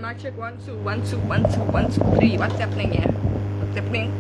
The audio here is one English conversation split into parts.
Mic check 1 2 1 2 1 2 1 2 3. What's happening here? What's happening?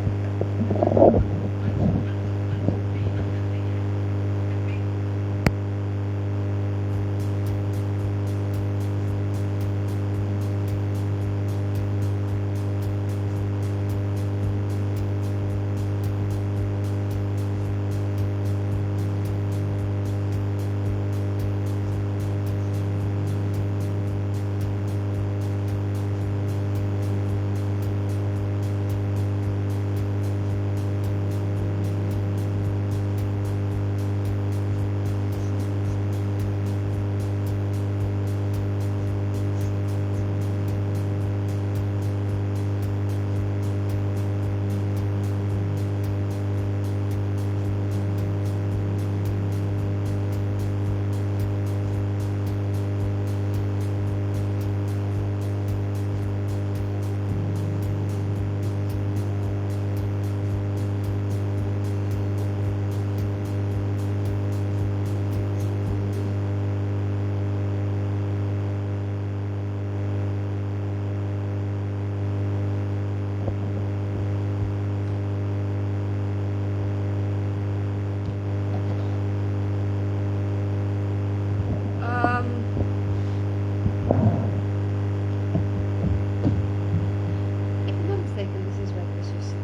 If I'm not mistaken, this is what this was so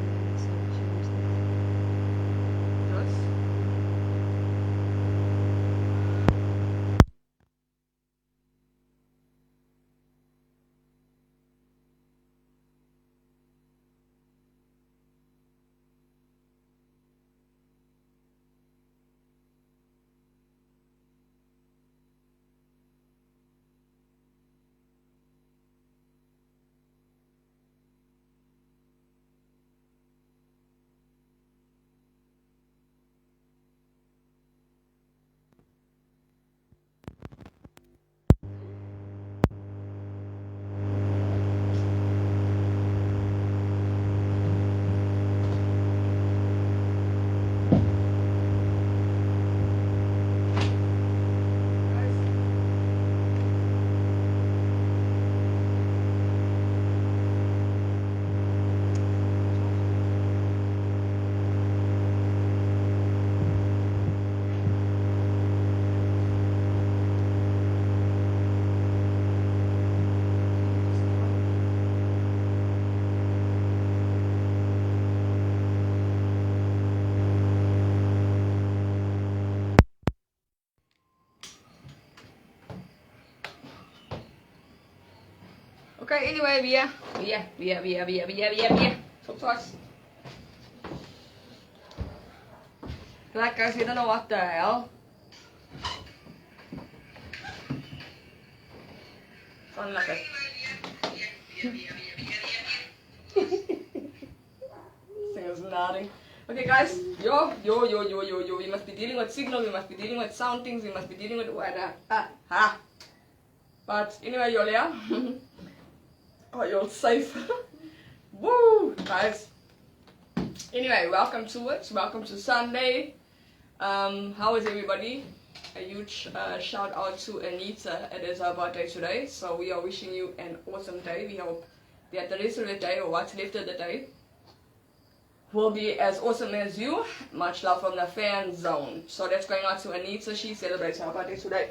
Yes. Okay, anyway, so fast. Like guys, we don't know what the hell. Sound like a Singer's nodding. Okay guys, yo, we must be dealing with signal, we must be dealing with sound things, we must be dealing with But anyway, you're there. Oh, you're safe. Woo, guys. Anyway, welcome to it. Welcome to Sunday. How is everybody? A huge shout out to Anita. It is her birthday today, so we are wishing you an awesome day. We hope that the rest of the day, or what's left of the day, will be as awesome as you. Much love from the fan zone. So that's going out to Anita. She celebrates her birthday today.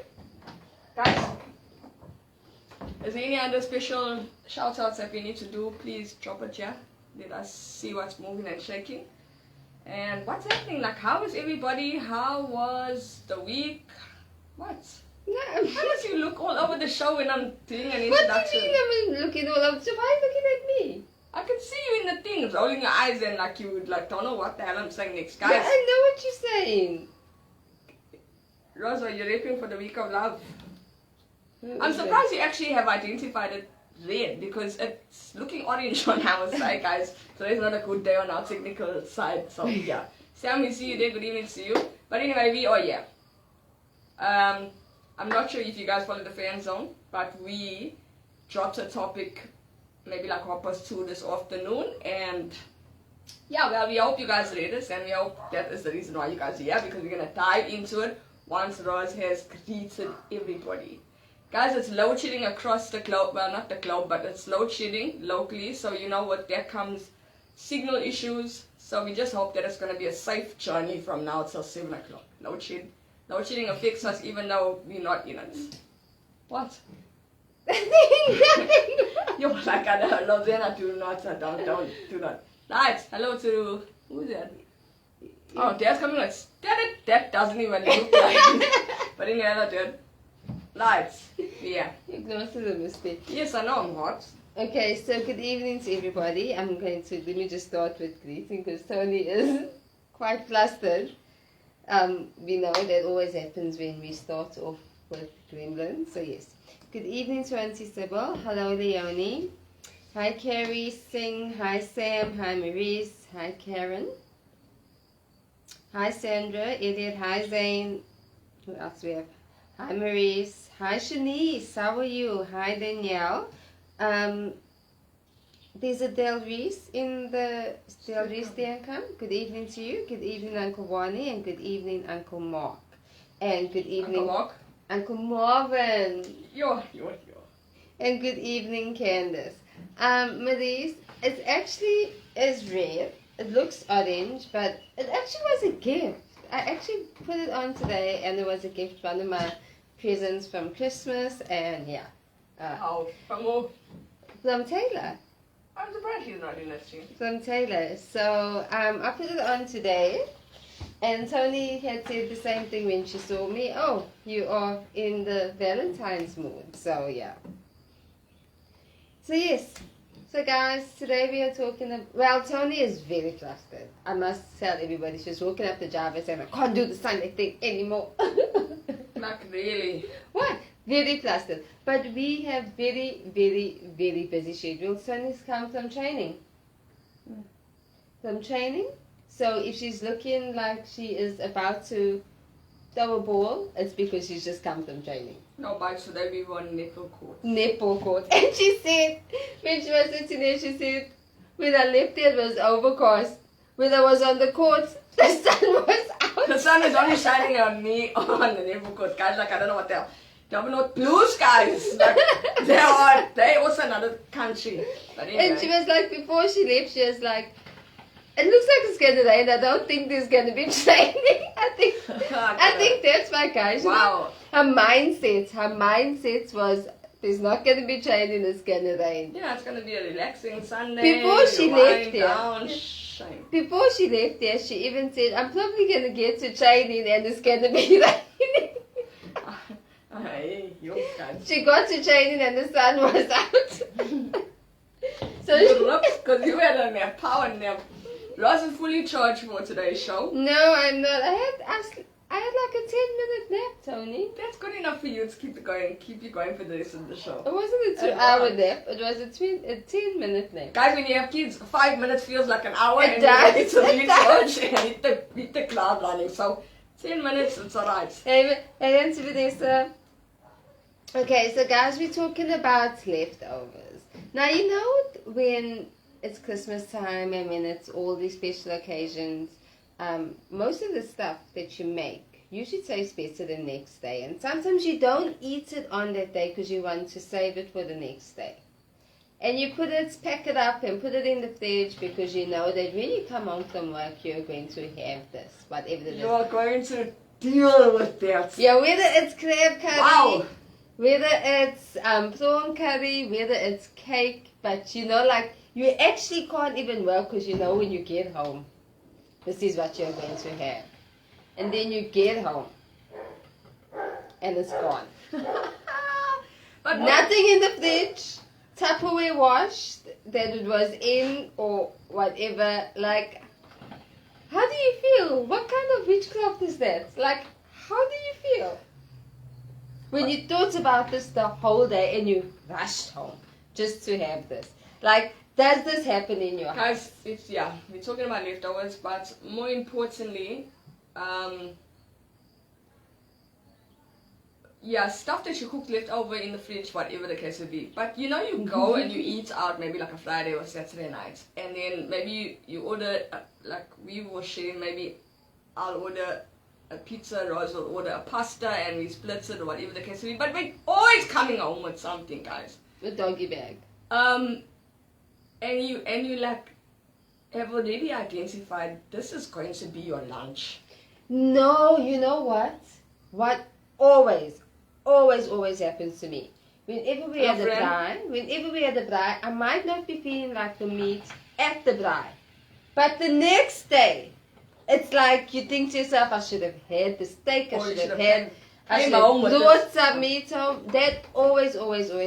Guys, is there any other special shout outs that we need to do? Please drop it here. Let us see what's moving and shaking. And what's happening? Like, how is everybody? How was the week? What? No. How does you look all over the show when I'm doing an What introduction? do you mean I'm looking all over? So why are you looking at me? I can see you in the things, rolling your eyes and like you would like don't know what the hell I'm saying next. Yeah, Guys, I know what you're saying. Rosa, you're rapping for the week of love. What I'm was that? surprised you actually have identified it red because it's looking orange on our side, guys. So it's not a good day on our technical side. So yeah. Sam, we see you there. Good evening to you. But anyway, we are here. I'm not sure if you guys follow the fan zone, but we dropped a topic maybe like 2:30 this afternoon, and yeah, well, we hope you guys read this, and we hope that is the reason why you guys are here, because we're gonna dive into it once Roz has greeted everybody. Guys, it's load shedding across the globe. Well, not the globe, but it's load shedding locally. So you know what, there comes signal issues. So we just hope that it's going to be a safe journey from now till 7 o'clock. Load shedding affects us even though we're not in it. What? You're like, I don't know, then I do not. Do not. Right, hello to, who's that? Oh, Dad's coming like, that doesn't even look like, but in the other dude. Lights, yeah. Exhausted a mistake. Yes, I know I'm hot. Okay, so good evening to everybody. Let me just start with greeting because Tony is quite flustered. We know that always happens when we start off with Gremlin, so yes. Good evening to Auntie Sybil. Hello, Leonie. Hi, Carrie Singh. Hi, Sam. Hi, Maurice. Hi, Karen. Hi, Sandra. Elliot. Hi, Zane. Who else we have? Hi, Maurice. Hi, Shanice. How are you? Hi, Danielle. There's a Del Reese in the Del Reese Dancam. Good evening to you. Good evening, Uncle Wani, and good evening, Uncle Mark. And good evening, Uncle Mark? Uncle Marvin. Yo. And good evening, Candace. Maurice, it actually is red. It looks orange, but it actually was a gift. I actually put it on today, and it was a gift, one of my presents from Christmas, and yeah. Oh, from who? From Taylor. I'm surprised he's not in this team. From Taylor. So I put it on today, and Tony had said the same thing when she saw me. Oh, you are in the Valentine's mood. So yeah. So yes. So guys, today we are talking about, well, Tony is very flustered. I must tell everybody, she's walking up the driveway saying, I can't do the Sunday thing anymore. Not really. What? Very flustered. But we have very, very, very busy schedules. Tony's come from training. From training. So if she's looking like she is about to throw a ball, it's because she's just come from training. No, but today we won netball court. Netball court. And she said, when she was sitting there, she said, when I left there, it was overcast. When I was on the court, the sun was out. The sun is only shining on me on the netball court. Guys, like, I don't know what they're... They are not blue skies. Like, they also another country. But anyway. And she was like, before she left, she was like, it looks like it's going to rain. I don't think there's going to be training. I think that's my guys. Wow. Her mindset was, there's not going to be training, it's going to rain. Yeah, it's going to be a relaxing Sunday. Before she left Before she left there, she even said, I'm probably going to get to training and it's going to be raining. Hey, you guys. She got to training and the sun was out. So because you had a nap, power nap. Ross is fully charged for today's show. No, I'm not. I had like a 10-minute nap, Tony. That's good enough for you to keep you going for the rest of the show. It wasn't a 2-hour nap. It was a 10-minute nap. Guys, when you have kids, 5 minutes feels like an hour. It and does. You need to recharge and hit the cloud running. So 10 minutes, it's alright. Hey, Auntie Vanessa. Okay, so guys, we're talking about leftovers. Now, you know when it's Christmas time and when it's all these special occasions, most of the stuff that you make usually tastes better the next day. And sometimes you don't eat it on that day because you want to save it for the next day. And you pack it up and put it in the fridge because you know that when you come home from work, you're going to have this, whatever it is. You are going to deal with that. Yeah, whether it's crab curry. Wow. Whether it's prawn curry, whether it's cake, but you know, like, you actually can't even work because you know when you get home, this is what you're going to have. And then you get home, and it's gone. But nothing in the fridge, Tupperware washed, that it was in, or whatever, like, how do you feel? What kind of witchcraft is that? Like, how do you feel? When you thought about this the whole day and you rushed home just to have this. Like, does this happen in your house? Guys, we're talking about leftovers, but more importantly, stuff that you cooked left over in the fridge, whatever the case would be. But you know, you go and you eat out maybe like a Friday or Saturday night, and then maybe you order, like we were sharing, maybe I'll order a pizza, Roz will order a pasta and we split it or whatever the case may be. But we're always coming home with something, guys. A doggy bag. And you like have already identified this is going to be your lunch. No, you know what? What always happens to me. Whenever we had the braai, I might not be feeling like the meat at the braai. But the next day, it's like you think to yourself, I should have had the steak, I should have brought some meat home. That always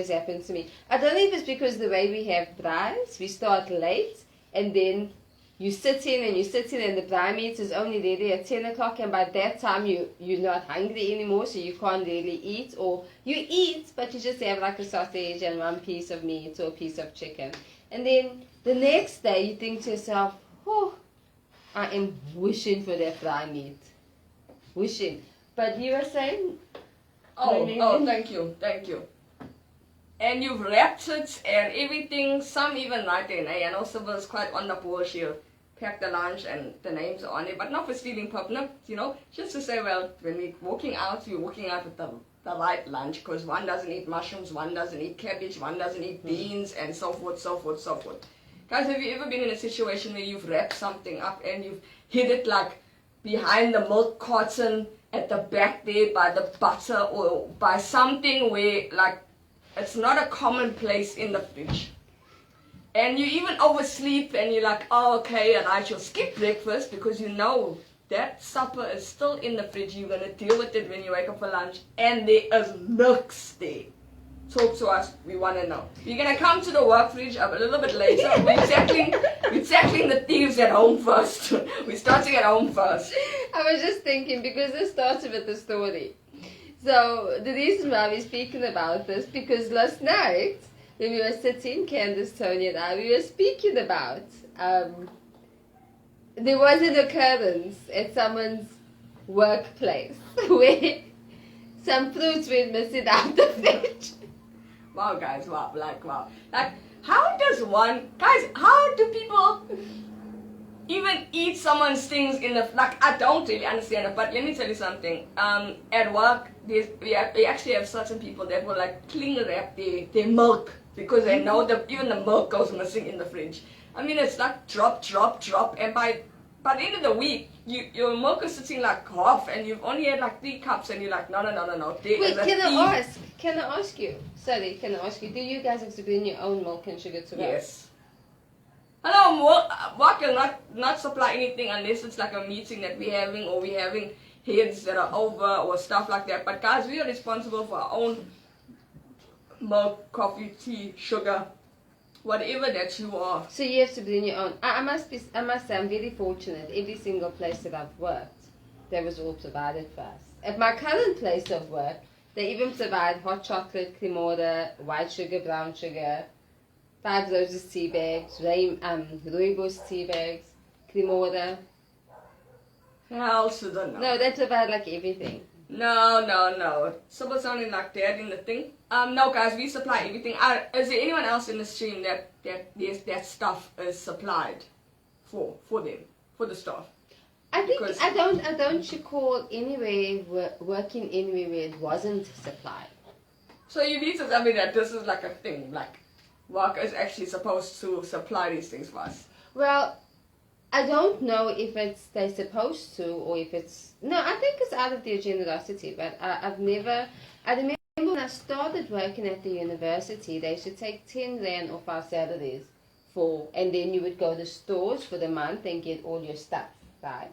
happens to me. I don't know if it's because the way we have braais, we start late and then you sit in and the braai meat is only ready at 10 o'clock, and by that time you're not hungry anymore, so you can't really eat, or you eat but you just have like a sausage and one piece of meat or a piece of chicken. And then the next day you think to yourself, oh, I am wishing for that braai meat. Wishing. But you were saying? Oh, thank you. And you've wrapped it and everything, some even right in, and also was quite on the ball. She'll pack the lunch and the names are on it, but not for stealing public, just to say, well, when we're walking out with the right lunch, because one doesn't eat mushrooms, one doesn't eat cabbage, one doesn't eat beans, and so forth. Guys, have you ever been in a situation where you've wrapped something up and you've hid it like behind the milk carton at the back there by the butter or by something where like it's not a common place in the fridge? And you even oversleep and you're like, oh, okay, and I shall skip breakfast because you know that supper is still in the fridge. You're going to deal with it when you wake up for lunch, and there is milks there. Talk to us, we want to know. We're going to come to the work fridge up a little bit later. We're tackling the thieves at home first. We're starting at home first. I was just thinking, because this started with the story. So the reason why we're speaking about this, because last night, when we were sitting, Candace, Tony and I, we were speaking about, there was an occurrence at someone's workplace where some fruits went missing out the fridge. Wow, guys, wow. Like, how do people even eat someone's things in the, like, I don't really understand it, but let me tell you something. At work, we actually have certain people that will, like, cling wrap their milk, because they know that even the milk goes missing in the fridge. I mean, it's like drop, and by the end of the week, your milk is sitting like half, and you've only had like 3 cups, and you're like, no. Wait, can I ask you, do you guys have to bring your own milk and sugar to work? Yes. Hello, work will not supply anything unless it's like a meeting that we're having, or we're having heads that are over, or stuff like that. But guys, we are responsible for our own milk, coffee, tea, sugar, whatever that you are. So you have to bring your own. I must say, I'm very fortunate. Every single place that I've worked, that was all provided for us. At my current place of work, they even provide hot chocolate, cream order, white sugar, brown sugar, 5 Roses tea bags, rooibos tea bags, cream order. Hell to the no. No, they provide like everything. No. Someone sounding like that in the thing. No, guys, we supply everything. Is there anyone else in the stream that stuff is supplied for them, for the staff? I think I don't recall anywhere working anywhere where it wasn't supplied. So you need to tell me that this is like a thing, like work is actually supposed to supply these things for us. Well, I don't know if they're supposed to, or if it's... No, I think it's out of their generosity, but I remember when I started working at the university, they should take 10 Rand off our salaries and then you would go to stores for the month and get all your stuff, right?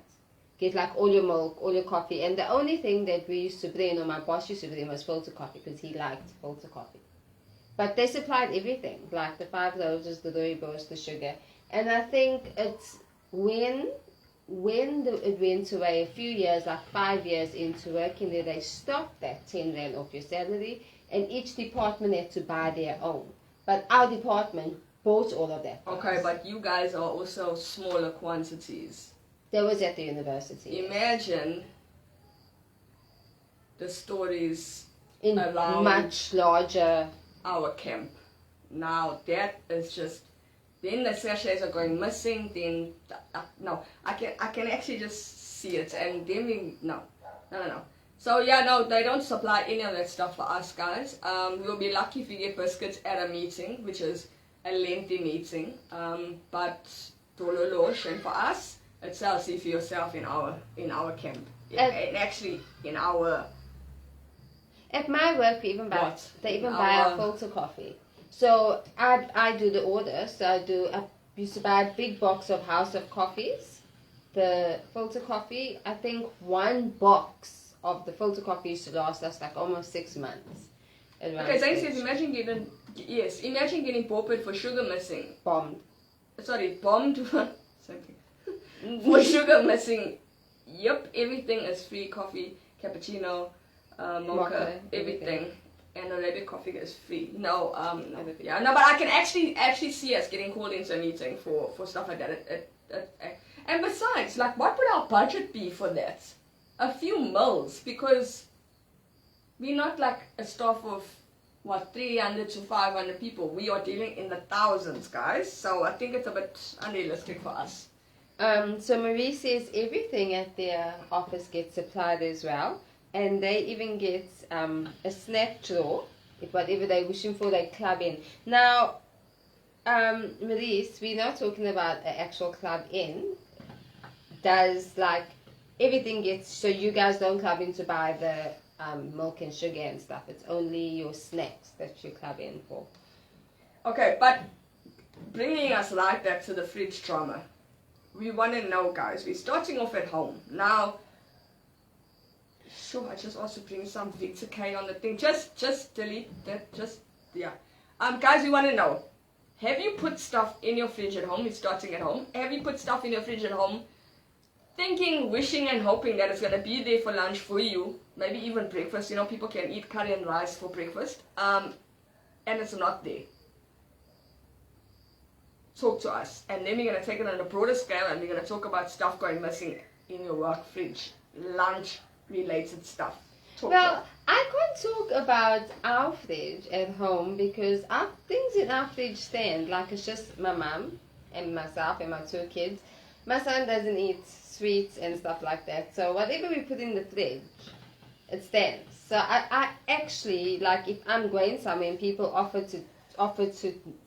Get like all your milk, all your coffee, and the only thing that we used to bring, or my boss used to bring, was filter coffee, because he liked filter coffee. But they supplied everything, like the 5 Roses, the rooibos, the sugar, and I think it's... When it went away a few years, like 5 years into working there, they stopped that 10 Rand off your salary, and each department had to buy their own. But our department bought all of that. Okay, but you guys are also smaller quantities. That was at the university. Imagine the stories in around much larger our camp. Now that is just... Then the sachets are going missing. Then no, I can actually just see it, and then No. So yeah, no, they don't supply any of that stuff for us guys. We'll be lucky if we get biscuits at a meeting, which is a lengthy meeting. But Tololosh, and for us, it's see for yourself in our camp. And actually in our. At my work, we even buy. What? They even buy our filter coffee. So I do the order. So I used to buy a big box of House of Coffees. The filter coffee, I think one box of the filter coffee used to last us like almost 6 months. Okay, Zane says, imagine getting paupered for sugar missing. Bombed. Sorry, bombed. Same thing. For sugar missing. Yep, everything is free. Coffee, cappuccino, mocha, everything. And Arabic coffee is free. No, yeah, no, but I can actually see us getting called into a meeting for stuff like that. And besides, like, what would our budget be for that? A few mils, because we're not like a staff of 300 to 500 people. We are dealing in the thousands, guys. So I think it's a bit unrealistic for us. So Marie says everything at their office gets supplied as well. And they even get a snack drawer. If whatever they're wishing for, they club in. Now, Maurice, we're not talking about an actual club in. Does like everything gets, so you guys don't club in to buy the milk and sugar and stuff. It's only your snacks that you club in for. Okay, but bringing us right back to the fridge drama. We want to know, guys, we're starting off at home. Now, sure, I just also bring some Victor K on the thing. Just delete that, yeah. Guys, we want to know, have you put stuff in your fridge at home? We're starting at home. Have you put stuff in your fridge at home? Thinking, wishing and hoping that it's going to be there for lunch for you. Maybe even breakfast. You know, people can eat curry and rice for breakfast. And it's not there. Talk to us. And then we're going to take it on a broader scale and we're going to talk about stuff going missing in your work fridge. Lunch related stuff. Well, I can't talk about our fridge at home because our things in our fridge stand. Like, it's just my mum and myself and my 2 kids. My son doesn't eat sweets and stuff like that. So whatever we put in the fridge, it stands. So I actually, like, if I'm going somewhere and people offer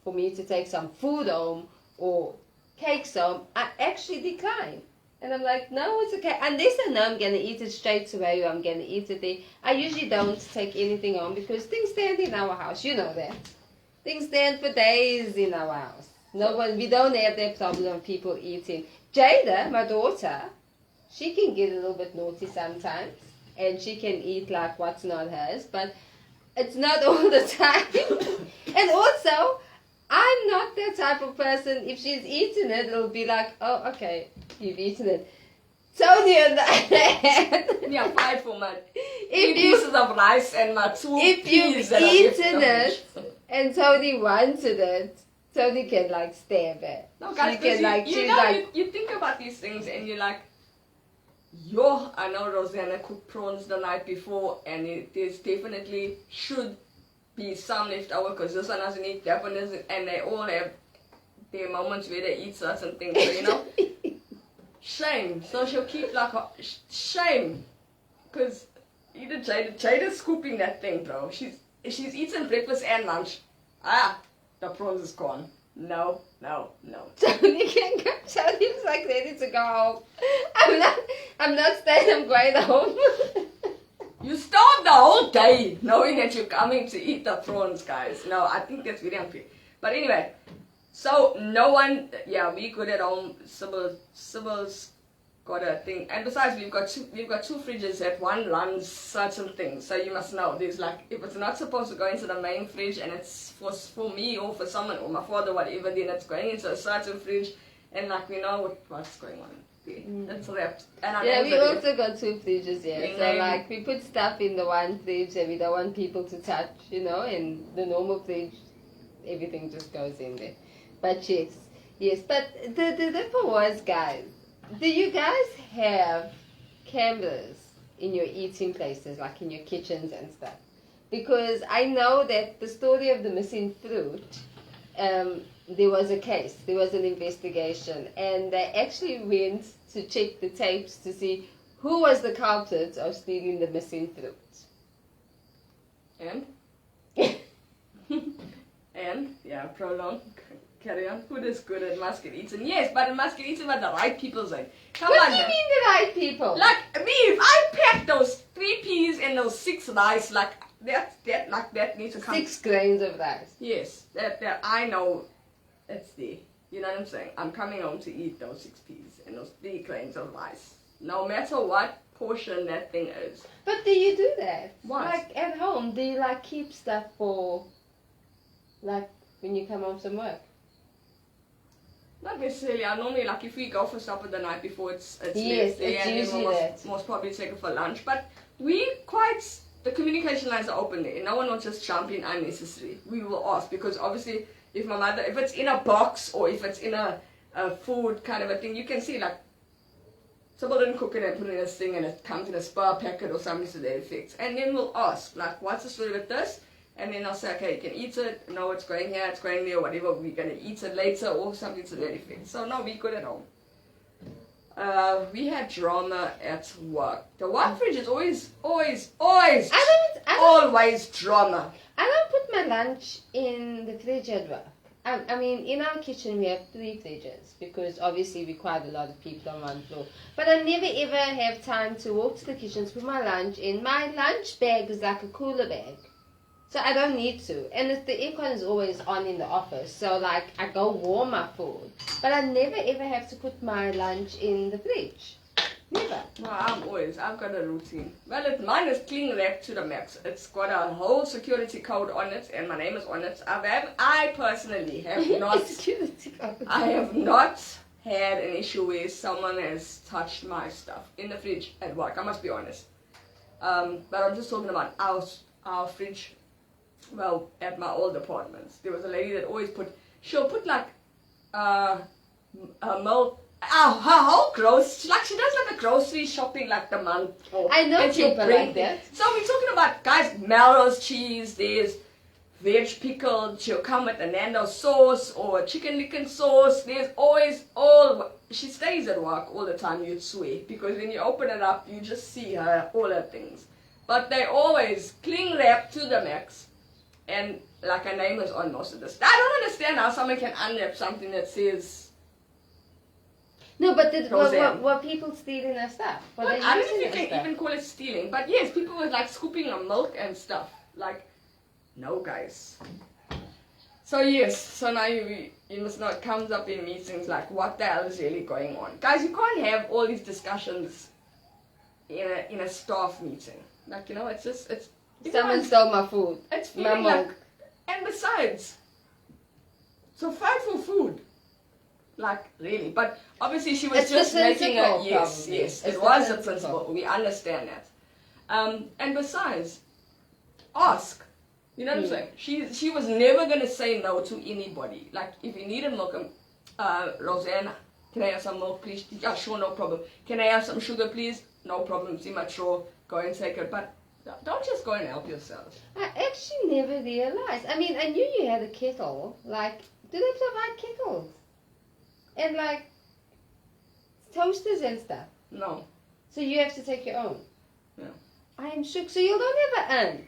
for me to take some food home or cakes home, I actually decline. And I'm like, no, it's okay. Unless I know I'm going to eat it straight away or I'm going to eat it there. I usually don't take anything home because things stand in our house. You know that. Things stand for days in our house. We don't have that problem of people eating. Jada, my daughter, she can get a little bit naughty sometimes. And she can eat like what's not hers. But it's not all the time. And also, I'm not that type of person. If she's eaten it, it'll be like, oh, okay, you've eaten it. Tony on the other hand. Yeah, fight for my 3 pieces of rice and my 2 if peas. If you've eaten it and Tony wanted it, Tony can like stab it. No, guys, she can like, you think about these things and you're like, yo, I know Rosanna cooked prawns the night before and there's definitely should be some left over because this one doesn't eat, that one doesn't, and they all have their moments where they eat certain things, so you know. Shame. So she'll keep like shame, because either Jada's scooping that thing, bro. She's eaten breakfast and lunch. The prawns is gone. No. Tony can go. Tony's like ready to go home. I'm not staying. I'm going home. You start the whole day knowing that you're coming to eat the prawns, guys. No, I think that's very unfair. But anyway, so no one, yeah, we good at home. Sybil's got a thing, and besides, we've got two fridges that one runs certain things. So you must know, there's like, if it's not supposed to go into the main fridge, and it's for me or for someone or my father, whatever, then it's going into a certain fridge, and like we know what's going on. That's wrapped. And yeah, we also got 2 fridges here. So like we put stuff in the one fridge that we don't want people to touch, you know, and the normal fridge, everything just goes in there. But yes. But the difference was, guys, do you guys have cameras in your eating places, like in your kitchens and stuff? Because I know that the story of the missing fruit, there was a case, there was an investigation, and they actually went to check the tapes to see Who was the culprit of stealing the missing fruit? And? And, yeah, prolong. Carry on. Food is good at Muscat Eaton. Yes, but it must get eaten by the right people, say. Come What on, do you man. mean the right people? Like me, if I pack those 3 peas and those 6 rice, like that needs to come. 6 grains of rice. Yes, that I know it's there. You know what I'm saying? I'm coming home to eat those 6 peas and those 3 grains of rice. No matter what portion that thing is. But do you do that? What? Like at home, do you like keep stuff for, like when you come home from work? Not necessarily. I normally, like, if we go for supper the night before, it's Yes, left there, it's and then usually we'll that. most probably take it for lunch. But the communication lines are open there. No one will just jump in unnecessary. We will ask, because obviously if it's in a box or if it's in a food kind of a thing, you can see, like, someone didn't cook it and put it in this thing and it comes in a spare packet or something to that effect. And then we'll ask, like, what's the story with this? And then I'll say, okay, you can eat it. No, it's going here, it's going there, whatever. We're going to eat it later or something to that effect. So, no, we're good at home. We had drama at work. The work fridge is always I always drama. don't put my lunch in the fridge at work. I mean, in our kitchen we have 3 fridges because obviously we quite a lot of people on one floor. But I never ever have time to walk to the kitchen to put my lunch in. My lunch bag is like a cooler bag. So I don't need to. And the aircon is always on in the office. So like I go warm my food. But I never ever have to put my lunch in the fridge. Never. No, I've got a routine. Well, mine is cling wrapped to the max. It's got a whole security code on it and my name is on it. I personally have not, Security code. I have not had an issue where someone has touched my stuff in the fridge at work. I must be honest. But I'm just talking about our fridge. Well, at my old apartments, there was a lady that always she'll put like milk. Her whole she does like a grocery shopping like the month. I know and she'll people bring like that. So we're talking about, guys, Melrose cheese, there's veg pickled, she'll come with a Nando sauce or chicken licken sauce. There's always she stays at work all the time, you'd swear, because when you open it up, you just see all her things. But they always cling wrap to the max. And like her name is on most of this. I don't understand how someone can unwrap something that says. No, but were people stealing their stuff? I don't know if you can even call it stealing. But yes, people were like scooping the milk and stuff. Like, no, guys. So yes, so now you must know, it comes up in meetings like, what the hell is really going on? Guys, you can't have all these discussions in a staff meeting. Like, you know, it's Someone stole my food. It's My feeling milk. like, and besides, so fight for food. Like, really. But obviously she was It's just the making a, principle, yes, probably. yes, It's it the was a principle. principle. We understand that. And besides, ask. You know what I'm saying? She was never going to say no to anybody. Like, if you needed milk, Rosanna, can I have some milk, please? Yeah, sure, no problem. Can I have some sugar, please? No problem. It's in my drawer. Go and take it. But don't just go and help yourself. I actually never realized. I mean, I knew you had a kettle. Like, do they provide kettles? And like, toasters and stuff. No. So you have to take your own. Yeah. I am shook. So you don't have an.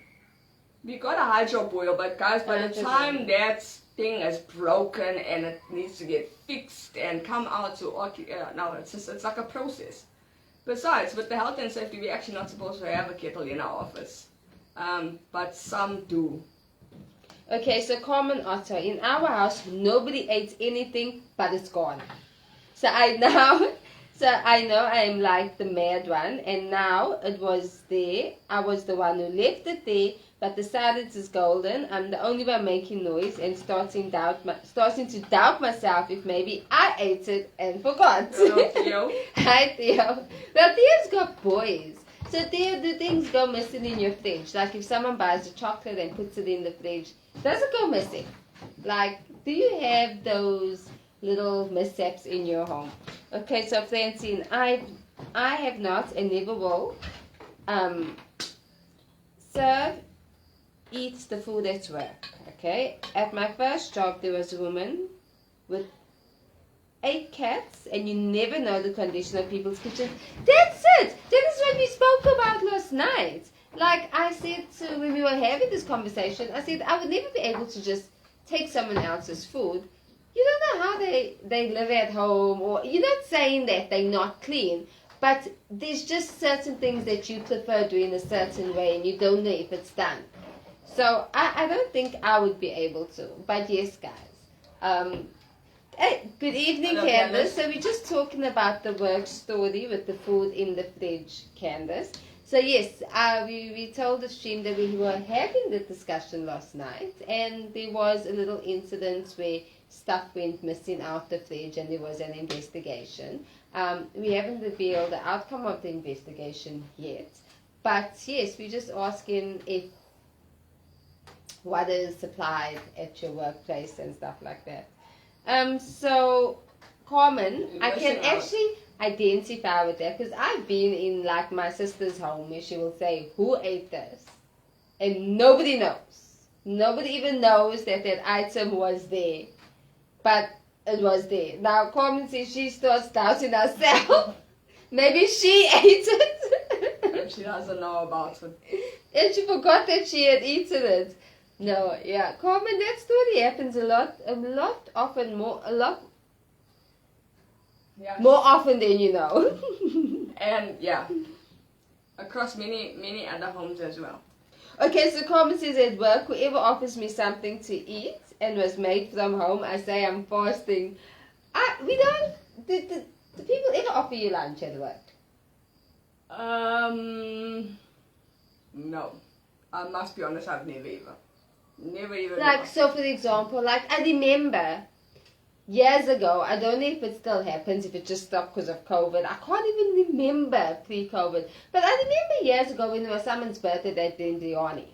We got a hydro boil, but guys, by the time that thing is broken and it needs to get fixed and come out to no, it's like a process. Besides, with the health and safety, we're actually not supposed to have a kettle in our office, but some do. Okay, so Carmen Otto, in our house, nobody ate anything, but it's gone. So I know I am like the mad one, and now it was there. I was the one who left it there, but decided it's golden. I'm the only one making noise and starting to doubt myself if maybe I ate it and forgot. Hello, Theo. Hi, Theo. Well, Theo's got boys. So Theo, do things go missing in your fridge? Like if someone buys a chocolate and puts it in the fridge, does it go missing? Like, do you have those little mishaps in your home? Okay, so Francine, I have not and never will. Serve eats the food at work. Okay, at my first job there was a woman with 8 cats and you never know the condition of people's kitchens. That's it. That is what we spoke about last night. Like I said when we were having this conversation, I said I would never be able to just take someone else's food. You don't know how they live at home, or you're not saying that they're not clean, but there's just certain things that you prefer doing a certain way and you don't know if it's done. So I don't think I would be able to. But yes, guys. Hey, good evening, Hello, Candace. So we're just talking about the work story with the food in the fridge, Candace. So yes, we told the stream that we were having the discussion last night, and there was a little incident where stuff went missing out the fridge, and there was an investigation. We haven't revealed the outcome of the investigation yet, but yes, we're just asking if what is supplied at your workplace and stuff like that. So, Carmen, I can actually identify with that because I've been in like my sister's home where she will say, "Who ate this?" And nobody knows. Nobody even knows that that item was there, but it was there. Now, Carmen says she starts doubting herself. Maybe she ate it. And she doesn't know about it. And she forgot that she had eaten it. No, yeah, Carmen, that story happens a lot Yeah. more often than you know. And yeah, across many other homes as well. Okay, so Carmen says at work, whoever offers me something to eat and was made from home, I say I'm fasting. Do people ever offer you lunch at work? No. I must be honest, I've never even. Like, so for example, like I remember years ago, I don't know if it still happens, if it just stopped because of COVID. I can't even remember pre-COVID. But I remember years ago when there was someone's birthday, they'd bring biryani.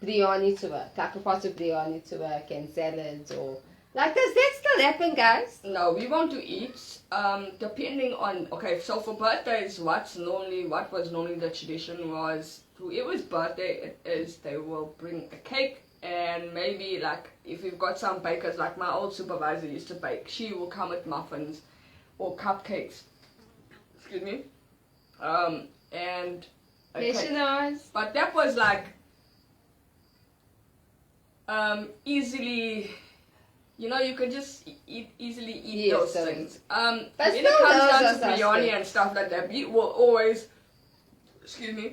Biryani to work, like a pot of biryani to work and salads or... Like, does that still happen, guys? No, we want to eat, depending on... Okay, so for birthdays, what was normally the tradition was, whoever's birthday it is, they will bring a cake. And maybe like if we've got some bakers, like my old supervisor used to bake, she will come with muffins or cupcakes. Excuse me. And a cake. But that was like easily, you know, you could just easily eat those things. But when it comes down to biryani and stuff like that, we will always,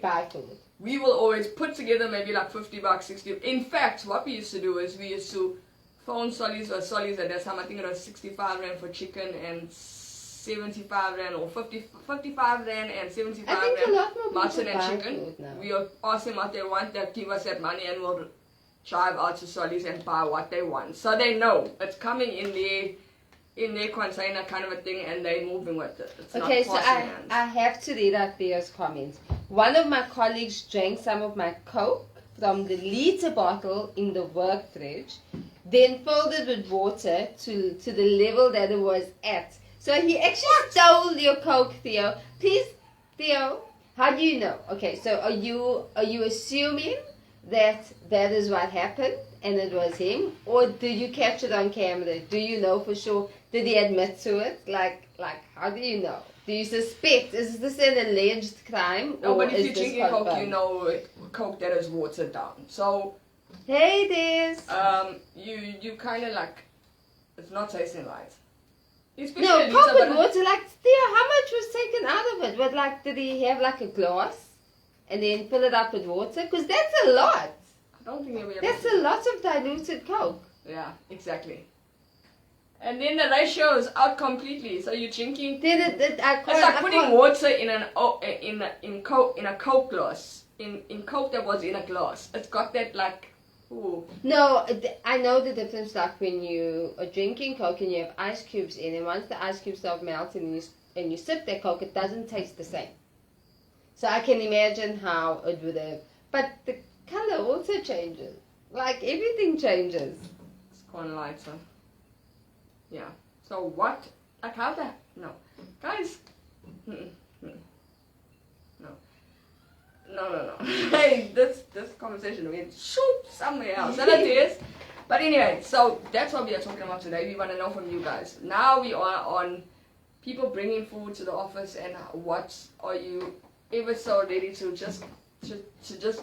buy food. We will always put together maybe like $50, 60. In fact, what we used to do is we used to phone Solly's at that time. I think it was 65 Rand for chicken and 75 Rand or 55 Rand and 75 Rand mutton and chicken. We will ask them what they want, they'll give us that money and we'll drive out to Solly's and buy what they want. So they know it's coming in their container kind of a thing and they're moving with it. It's okay, not so I have to read out Theo's comments. One of my colleagues drank some of my Coke from the liter bottle in the work fridge, then filled it with water to the level that it was at. So he actually stole your Coke, Theo. Please, Theo, how do you know? Okay, so are you assuming that is what happened and it was him, or did you catch it on camera? Do you know for sure? Did he admit to it? Like how do you know? Do you suspect? Is this an alleged crime? No, but if you're this drinking Coke, you know Coke that is watered down. So, hey, Des. You kind of like, it's not tasting right. No, Coke with water, like, Theo, how much was taken out of it? But like, did he have like a glass and then fill it up with water? Because that's a lot. I don't think that's a lot of diluted Coke. Yeah, exactly. And then the ratio is out completely. So you're drinking. It's like putting water in a Coke glass. In Coke that was in a glass. It's got that like. Ooh. No, I know the difference. Like when you are drinking Coke and you have ice cubes in, and once the ice cubes start melting and you sip that Coke, it doesn't taste the same. So I can imagine how it would have. But the color also changes. Like everything changes. It's gone lighter. Yeah. So what? Like how that? No. Guys. No. Hey, this conversation went shoot somewhere else. And it is. But anyway, so that's what we are talking about today. We want to know from you guys. Now we are on people bringing food to the office, and what are you ever so ready to just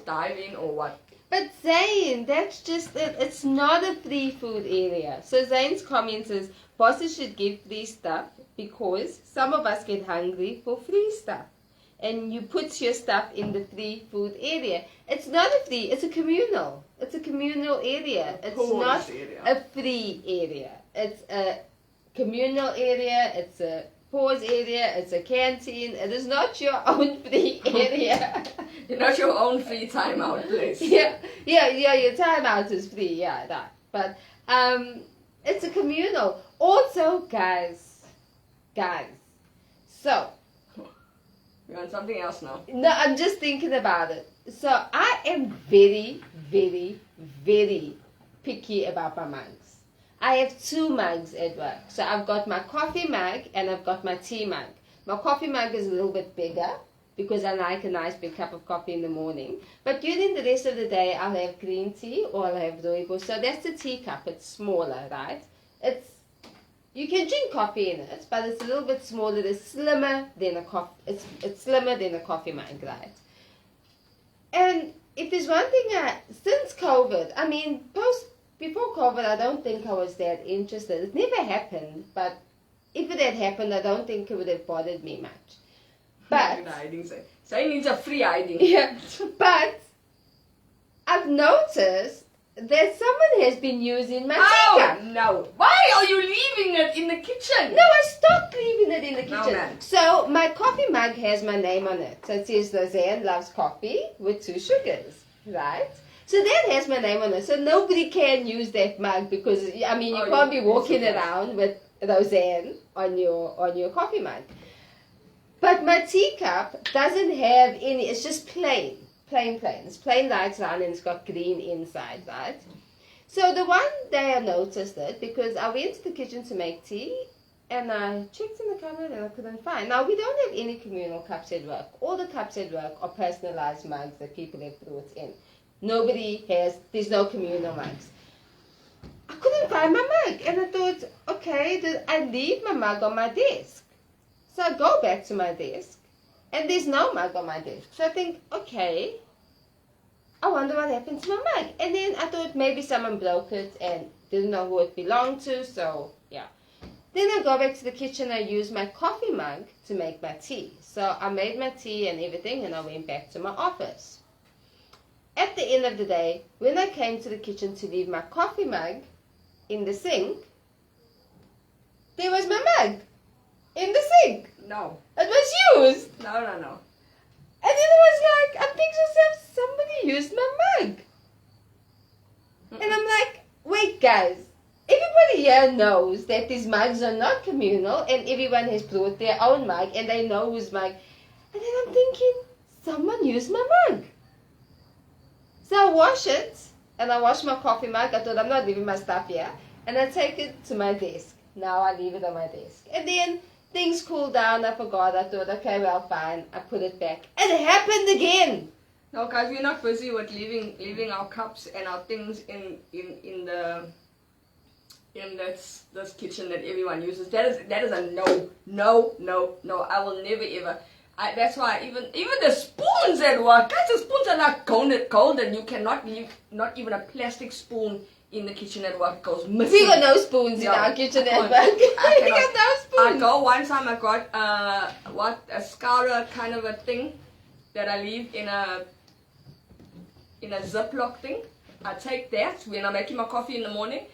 dive in, or what? But Zane, that's just it. It's not a free food area. So Zane's comment is, bosses should give free stuff because some of us get hungry for free stuff. And you put your stuff in the free food area. It's not a free, it's a communal. It's a communal area. It's not a free area. It's a communal area. It's a pause area. It's a canteen. It is not your own free area. Not your own free timeout place. Yeah, your timeout is free, yeah, that. But it's a communal. Also, guys, so You're on something else now. no, I'm just thinking about it. So I am very, very, very picky about my mugs. I have 2 mugs at work. So I've got my coffee mug and I've got my tea mug. My coffee mug is a little bit bigger because I like a nice big cup of coffee in the morning. But during the rest of the day, I'll have green tea or I'll have rooibos. So that's the teacup. It's smaller, right? You can drink coffee in it, but it's a little bit smaller. It's slimmer than a coffee. It's slimmer than a coffee mug, right? And if there's one thing since COVID, I mean, before COVID, I don't think I was that interested. It never happened, but if it had happened, I don't think it would have bothered me much. But so he needs a free ID. yeah, but I've noticed that someone has been using my teacup. No. Why are you leaving it in the kitchen? No, I stopped leaving it in the No, kitchen. man. So my coffee mug has my name on it. So it says Roseanne loves coffee with 2 sugars, right? So that has my name on it. So nobody can use that mug because, I mean, you can't be walking around with Roseanne on your coffee mug. But my teacup doesn't have any, it's just plain. It's plain lights on and it's got green inside, right? So the one day I noticed it because I went to the kitchen to make tea and I checked in the cupboard and I couldn't find. Now we don't have any communal cups at work. All the cups at work are personalized mugs that people have brought in. There's no communal mugs. I couldn't find my mug and I thought, okay, did I leave my mug on my desk? So I go back to my desk and there's no mug on my desk. So I think, okay, I wonder what happened to my mug. And then I thought maybe someone broke it and didn't know who it belonged to, so yeah. Then I go back to the kitchen, I use my coffee mug to make my tea. So I made my tea and everything and I went back to my office. At the end of the day, when I came to the kitchen to leave my coffee mug in the sink, there was my mug in the sink. No. It was used. No. And then it was like, I'm thinking to myself, somebody used my mug. And I'm like, wait guys, everybody here knows that these mugs are not communal and everyone has brought their own mug and they know whose mug. And then I'm thinking, someone used my mug. So I wash it and I wash my coffee mug. I thought I'm not leaving my stuff here. And I take it to my desk. Now I leave it on my desk. And then things cooled down, I forgot, I thought, okay, well, fine, I put it back. It happened again! No, guys, we're not busy with leaving our cups and our things in this kitchen that everyone uses. That is a no. I will never ever. That's why even the spoons at work, guys, the spoons are not golden. You cannot leave not even a plastic spoon in the kitchen at work goes missing. We got no spoons in our kitchen at work. We got no spoons. I go one time. I got a Scara kind of a thing that I leave in a Ziploc thing. I take that when I'm making my coffee in the morning.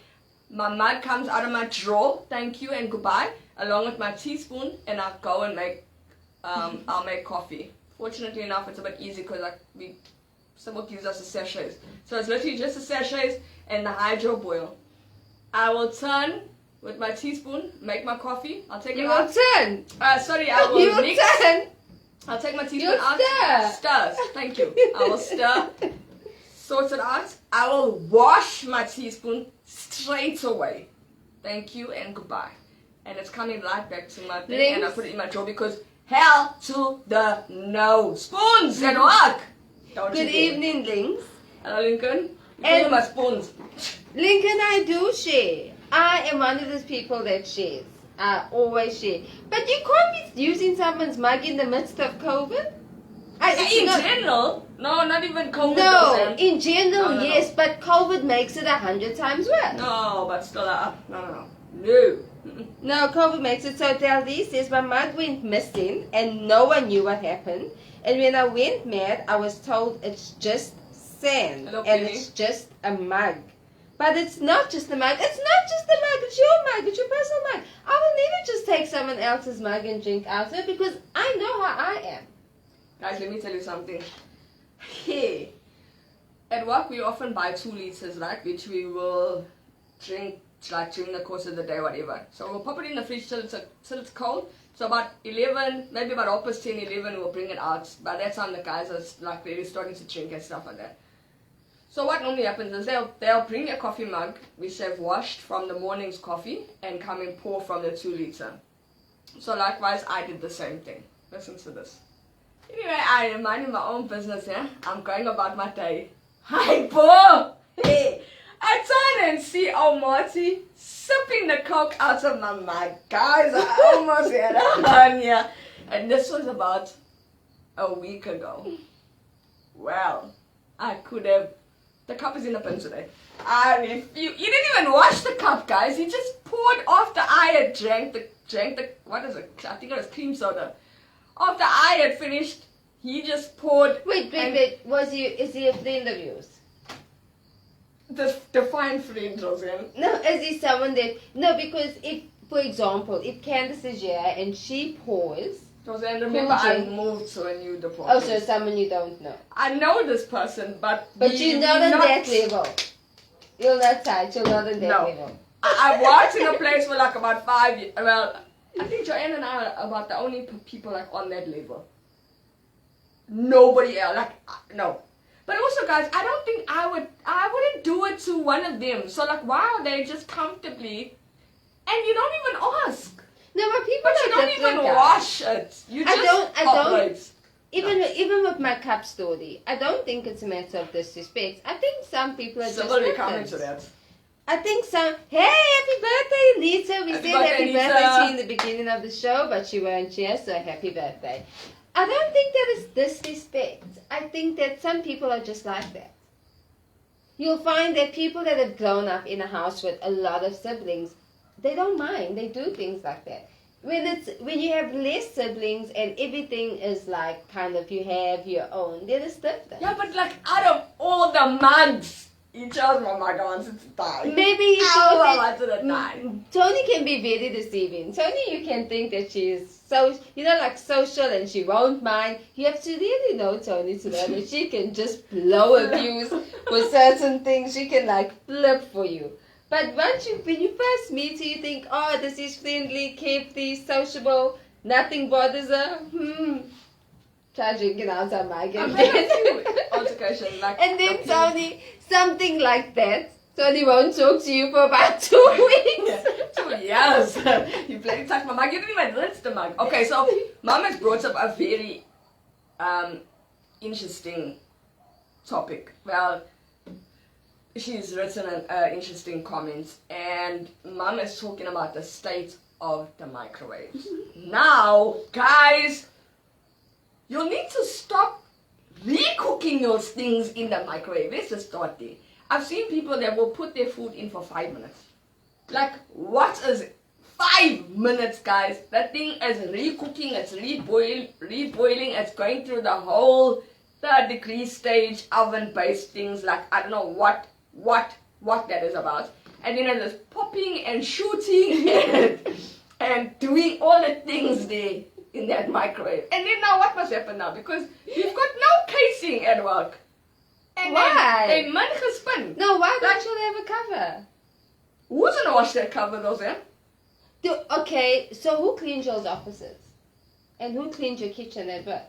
My mug comes out of my drawer. Thank you and goodbye, along with my teaspoon, and I'll go and I'll make coffee. Fortunately enough, it's a bit easy because someone gives us the sachets. So it's literally just the sachets and the hydro boil. I will turn with my teaspoon, make my coffee. I'll take it out. You will turn. I will You will mix. turn. I'll take my teaspoon out. Stir. Stirs. Thank you. I will stir. Sort it out. I will wash my teaspoon straight away. Thank you and goodbye. And it's coming right back to my thing, and I put it in my drawer because hell to the no. Spoons at work. Don't Good you dare. evening, Links. Hello, Lincoln. And my spoons. Lincoln, I do share. I am one of those people that shares. I always share. But you can't be using someone's mug in the midst of COVID. In general? No, not even COVID. No, in general, No. yes, but COVID makes it 100 times worse. No, but still, no. No, COVID makes it so. Daldy says my mug went missing and no one knew what happened. And when I went mad, I was told it's just sand Hello, and Penny. it's just a mug. But it's not just a mug. It's not just a mug. It's your mug. It's your personal mug. I will never just take someone else's mug and drink out of it because I know how I am. Guys, let me tell you something. Hey, at work we often buy 2 liters, right? Which we will drink like during the course of the day, whatever. So we'll pop it in the fridge till it's cold. So about 11, maybe about 10, 11, we'll bring it out. By that time, the guys are like really starting to drink and stuff like that. So what normally happens is they'll bring a coffee mug which they've washed from the morning's coffee and come and pour from the 2 liter. So likewise, I did the same thing. Listen to this. Anyway, I am minding my own business, yeah? I'm going about my day. Hi, Bo! Hey! I turn and see old Marty sipping the coke out of my mug. Guys, I almost had a hernia. And this was about a week ago. Well, I could have... The cup is in the bin today. I refuse. You didn't even wash the cup, guys. You just poured after I had drank the... What is it? I think it was cream soda. After I had finished, he just poured... Wait. Is he a friend of yours? The fine friend, Roseanne. No, is he someone that... No, because if, for example, if Candace is here and she pours... Roseanne, remember I moved to a new department. Oh, so someone you don't know. I know this person, but... But you're not on that level. You're not tight, you're not on that level. I worked in a place for like about 5 years. Well, I think Joanne and I are about the only people like on that level. Nobody else, no. But also, guys, I don't think I wouldn't do it to one of them. So like, why are they just comfortably, and you don't even ask. No, but people But you are don't different, even guys. wash it. You just operate. Even with my cup story, I don't think it's a matter of disrespect. I think some people are just different. Coming to that. I think some... Hey, happy birthday, Lisa! We said happy birthday to you in the beginning of the show, but you weren't here, so happy birthday. I don't think that is disrespect. I think that some people are just like that. You'll find that people that have grown up in a house with a lot of siblings, they don't mind. They do things like that. When you have less siblings and everything is like kind of you have your own, then it's different. Yeah, but like out of all the mugs, you chose my mug once it's died. Maybe you I wanted to die. Tony can be very deceiving. Tony, you can think that she is so, like social and she won't mind. You have to really know Tony to know that she can just blow a fuse for certain things. She can like flip for you. But when you first meet her, you think, oh, this is friendly, carefree, sociable, nothing bothers her. Try drinking out of my game. Altercation, like, and then Tony, something like that. Tony won't talk to you for about 2 weeks. 2 years. You bloody touched my mug. You didn't even rinse the mug. Okay, so Mom has brought up a very interesting topic. Well, she's written an interesting comment, and Mom is talking about the state of the microwaves. Now, guys, you'll need to stop re-cooking those things in the microwave. Let's just start there. I've seen people that will put their food in for 5 minutes. Like, what is it? 5 minutes, guys. That thing is re-cooking, it's reboiling, it's going through the whole 3rd-degree stage, oven-based things. Like, I don't know what that is about. And then it is popping and shooting and doing all the things there in that microwave. And then now what must happen now? Because you've got no casing at work. And why? They min gespin. No, why don't you have a cover? Who's gonna wash that cover though, Sam? Okay, so who cleans your offices? And who cleans your kitchen at work?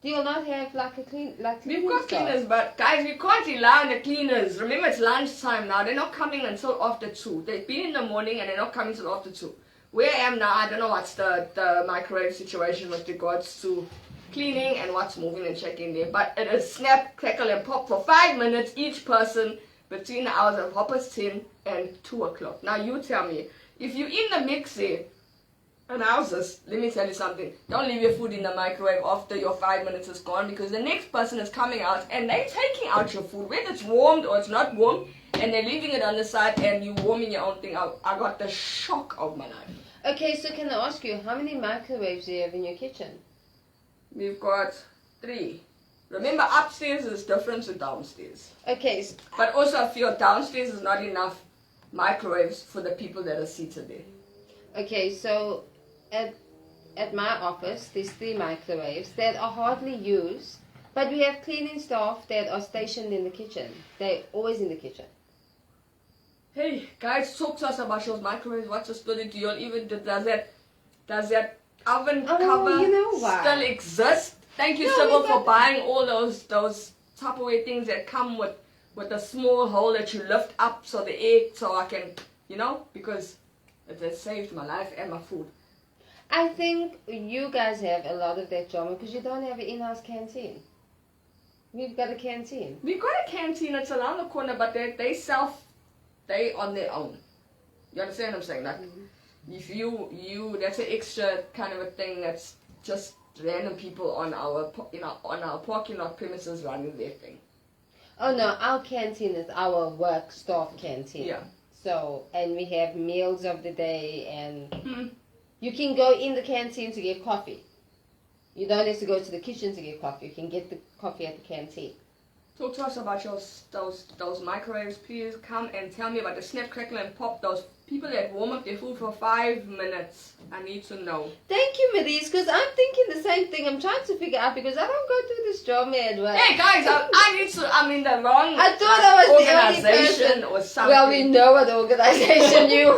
Do you not have like a clean We've got staff? cleaners, but guys, we can't rely on the cleaners. Remember, it's lunchtime now. They're not coming until after 2. They've been in the morning and they're not coming until after 2. Where I am now, I don't know what's the microwave situation with regards to cleaning and what's moving and checking there. But it is snap, crackle and pop for 5 minutes each person between the hours of 10:30 and 2 o'clock. Now you tell me, if you're in the mix there, and houses, let me tell you something. Don't leave your food in the microwave after your 5 minutes is gone, because the next person is coming out and they're taking out your food, whether it's warmed or it's not warm, and they're leaving it on the side and you warming your own thing. I got the shock of my life. Okay, so can I ask you, how many microwaves do you have in your kitchen? We've got 3. Remember, upstairs is different to downstairs. Okay, But also I feel downstairs is not enough microwaves for the people that are seated there. okay, so at my office, there's 3 microwaves that are hardly used, but we have cleaning staff that are stationed in the kitchen. They're always in the kitchen. Hey guys, talk to us about your microwaves. What's the story? Do you all even does that oven cover you know what? still exist? Thank you, No, Sybil, we for got- buying all those Tupperware things that come with a small hole that you lift up so the air, so I can, because it has saved my life and my food. I think you guys have a lot of that drama because you don't have an in-house canteen. We've got a canteen. We've got a canteen, it's around the corner, but they on their own. You understand what I'm saying? Like, if you that's an extra kind of a thing that's just random people on our parking lot premises running their thing. Oh no, our canteen is our work staff canteen. Yeah. So, and we have meals of the day, and Mm. you can go in the canteen to get coffee. You don't have to go to the kitchen to get coffee. You can get the coffee at the canteen. Talk to us about those microwaves, please. Come and tell me about the snap, crackle and pop. Those people that warm up their food for 5 minutes. I need to know. Thank you, Maurice, because I'm thinking the same thing. I'm trying to figure out because I don't go through this drama at work. Hey guys, I'm in the wrong I thought I was the only organization person. or something. Well, we know what organization you.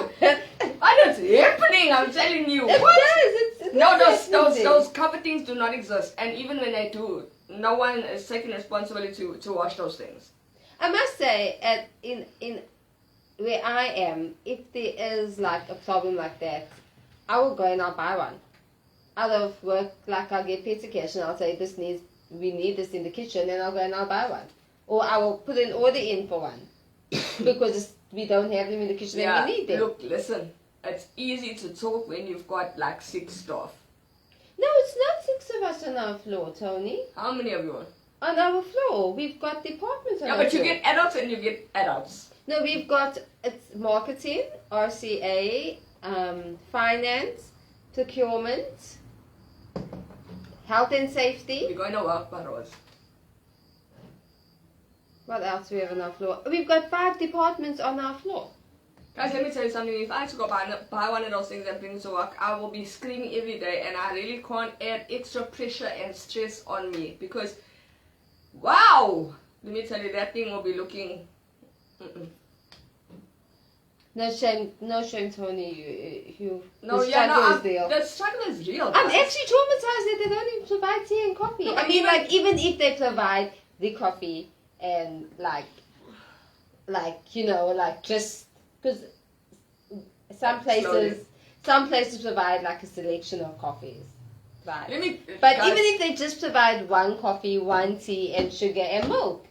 What is happening? I'm telling you. It What? does. It's No, fascinating. those cover things do not exist, and even when they do, no one is taking responsibility to wash those things. I must say, in where I am, if there is like a problem like that, I will go and I'll buy one. Out of work, like I'll get petty cash and I'll say we need this in the kitchen, and I'll go and I'll buy one. Or I will put an order in for one because we don't have them in the kitchen and we need them. Look, listen. It's easy to talk when you've got like 6 staff. No, it's not 6 of us on our floor, Tony. How many of you? On our floor, we've got departments on Yeah, our but you floor. get adults and you get adults. No, we've got it's marketing, RCA, finance, procurement, health and safety. You're going to work, Barros. What else do we have on our floor? We've got 5 departments on our floor. Guys, let me tell you something. If I had to go buy one of those things and bring it to work, I will be screaming every day, and I really can't add extra pressure and stress on me because, wow! Let me tell you, that thing will be looking. No shame, Tony. No, the yeah, struggle no, is real. the struggle is real. I'm guys. actually traumatized that they don't even provide tea and coffee. No, I but mean, like even if they provide the coffee and like just because some places provide like a selection of coffees, right? But guys, even if they just provide one coffee, one tea, and sugar and milk,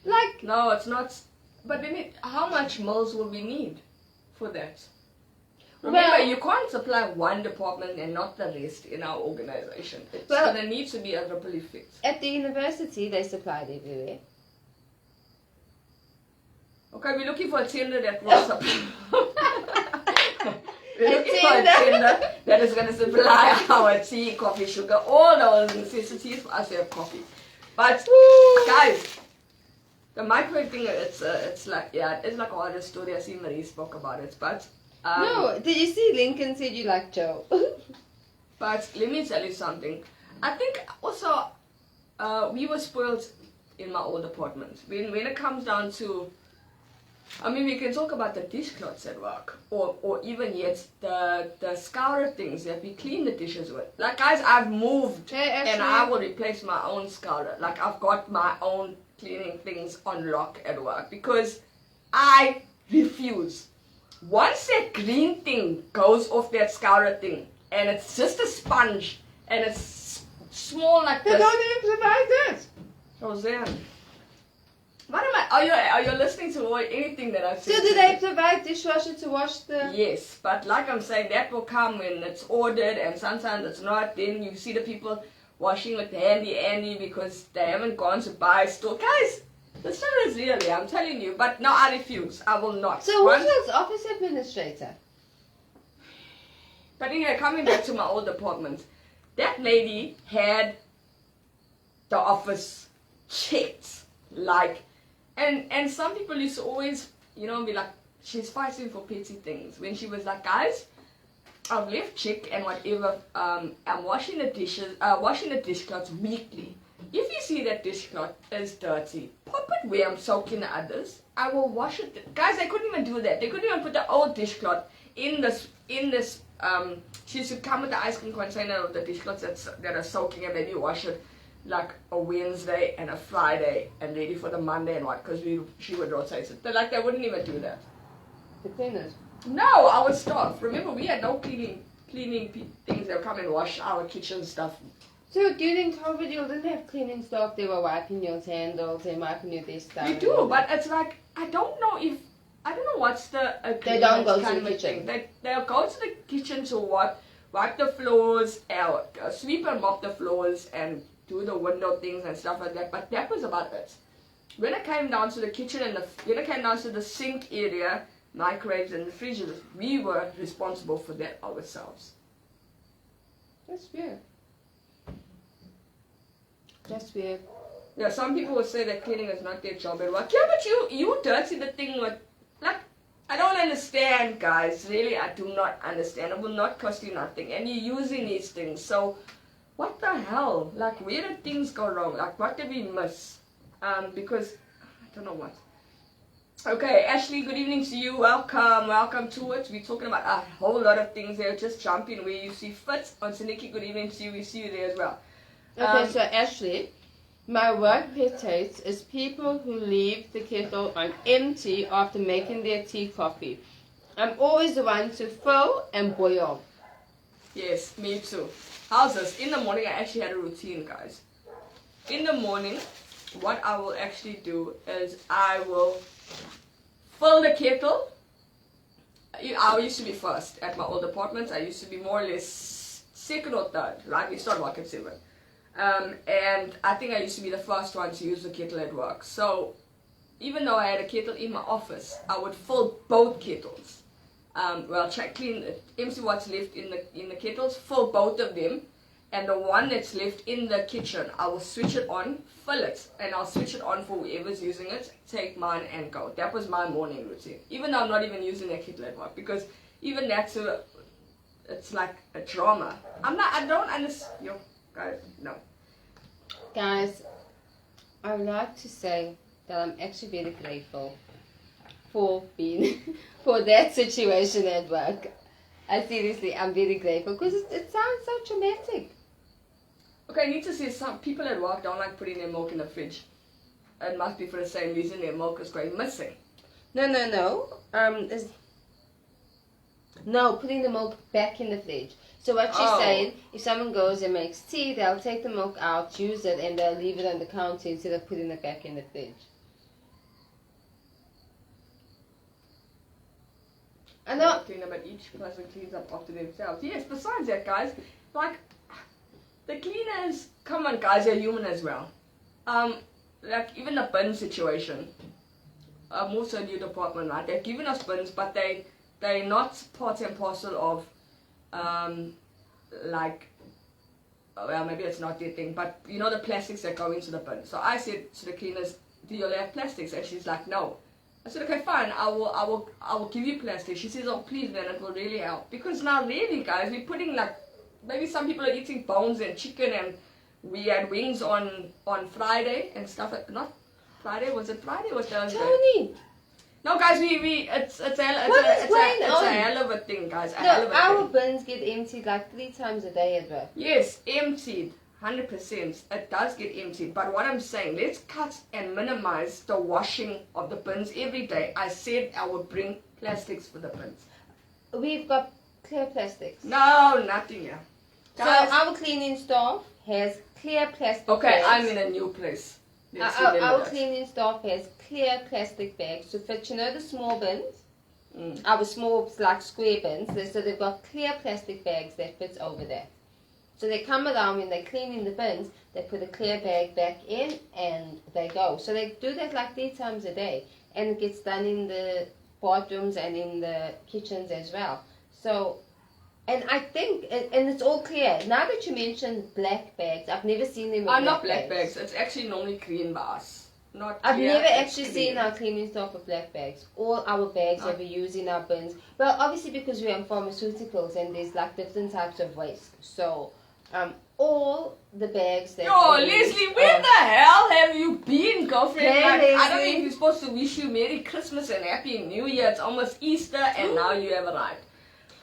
like no, it's not. But how much mills will we need for that? Remember, Well- you can't supply one department and not the rest in our organization. It's Well- going to need to be a ripple effect. at the university they supplied everywhere. Okay, we're looking for a tender that will supply. We're A looking for a tender. tender that is going to supply our tea, coffee, sugar, all those necessities for us to have coffee. But guys, the microwave thing, it's like it's like all the story. I see Marie spoke about it, but No, did you see Lincoln said you like Joe? But let me tell you something. I think also we were spoiled in my old apartment. When it comes down to, I mean, we can talk about the dishcloths at work, or even yet the scourer things that we clean the dishes with. Like guys, I've moved Hey, and Ashley. I will replace my own scourer. Like I've got my own cleaning things on lock at work because I refuse. Once that green thing goes off that scourer thing, and it's just a sponge, and it's small like They this. don't even provide that. Roseanne. What am I? Are you listening to anything that I've said? So do they provide dishwasher to wash the... Yes, but like I'm saying, that will come when it's ordered, and sometimes it's not. Then you see the people washing with the handy Andy because they haven't gone to buy store. Guys, the stuff is really, I'm telling you. But no, I refuse. I will not. So who's this office administrator? But anyway, coming back to my old apartment, that lady had the office checked, like, and some people used to always, you know, be like, she's fighting for petty things. When she was like, guys, I've left check and whatever, I'm washing the dishes, washing the dishcloths weekly. If you see that dishcloth is dirty, pop it where I'm soaking the others. I will wash it. Guys, they couldn't even do that. They couldn't even put the old dishcloth in this, she used to come with the ice cream container of the dishcloths that are soaking, and maybe wash it like a Wednesday and a Friday and ready for the Monday and what, because she would rotate it. But like, they wouldn't even do that. The cleaners. No, our staff. Remember, we had no cleaning things. They'll come and wash our kitchen stuff. So during COVID, you didn't have cleaning staff. They were wiping your handles and wiping your desk down. We do, but it's like, I don't know what's the They don't go to kind the of kitchen. thing. They'll go to the kitchen to what? Wipe the floors, sweep and mop the floors, and do the window things and stuff like that. But that was about it. When it came down to the kitchen and when it came down to the sink area, microwaves and the fridges, we were responsible for that ourselves. That's weird. That's weird. Yeah, some people will say that cleaning is not their job and what. Yeah, but you dirty the thing with, like, I don't understand, guys. Really, I do not understand. It will not cost you nothing, and you're using these things. So, what the hell? Like, where did things go wrong? Like, what did we miss? Because I don't know what. Okay, Ashley, good evening to you. Welcome to it. We're talking about a whole lot of things there. Just jump in where you see fit. On Saniki, good evening to you. We see you there as well. Okay, so Ashley, my work pet hate is people who leave the kettle on empty after making their tea coffee. I'm always the one to fill and boil. Yes, me too. How's this? In the morning, I actually had a routine, guys. In the morning, what I will actually do is I will fill the kettle. I used to be first at my old apartments. I used to be more or less second or third, right? We started work at 7. And I think I used to be the first one to use the kettle at work. So even though I had a kettle in my office, I would fill both kettles. Clean, empty what's left in the kettles, fill both of them, and the one that's left in the kitchen, I will switch it on, fill it, and I'll switch it on for whoever's using it, take mine and go. That was my morning routine. Even though I'm not even using a kettle at work, because even that's it's like a drama. I don't understand. Yo, guys, no. Guys, I would like to say that I'm actually very grateful for being for that situation at work. Seriously, I'm very grateful because it sounds so traumatic. Okay, I need to say some people at work don't like putting their milk in the fridge. It must be for the same reason their milk is going missing. No. No, putting the milk back in the fridge. So what she's saying, if someone goes and makes tea, they'll take the milk out, use it, and they'll leave it on the counter instead of putting it back in the fridge. I know. Clean up, but each person cleans up after themselves. Yes, besides that, guys, like, the cleaners, come on, guys, they're human as well. Like, even the bin situation. I'm also a new department, right? They've given us bins, but they're not part and parcel of, like, well, maybe it's not their thing, but you know the plastics that go into the bin. So I said to the cleaners, do you have plastics? And she's like, no. I said, okay, fine, I will give you plastic. She says, oh, please, man, it will really help. Because now, really, guys, we're putting, like, maybe some people are eating bones and chicken, and we had wings on Friday and stuff. Not Friday, was it Friday or Thursday? Tony! No, guys, it's a hell of a thing, guys. Our bins get emptied like 3 times a day at work. Yes, emptied. 100%. It does get emptied. But what I'm saying, let's cut and minimize the washing of the bins every day. I said I would bring plastics for the bins. We've got clear plastics. No, nothing here. So our cleaning staff has clear plastic Okay, bags. I'm in a new place. Let's remember Our that. cleaning staff has clear plastic bags to fit, you know, the small bins? Mm. Our small, like, square bins. So they've got clear plastic bags that fits over that. So they come around when they're cleaning the bins, they put a clear bag back in and they go. So they do that like 3 times a day. And it gets done in the bathrooms and in the kitchens as well. So, and I think, and it's all clear. Now that you mentioned black bags, I've never seen them with Not black bags. It's actually normally green bars. Not I've clear, never it's actually green. seen our cleaning stuff with black bags. All our bags that we use in our bins. Well, obviously because we're on pharmaceuticals and there's like different types of waste. So, all the bags that... Yo, Leslie, where the hell have you been, girlfriend? Hey, Like, I don't know Leslie. if you're supposed to wish you Merry Christmas and Happy New Year. It's almost Easter and now you have arrived.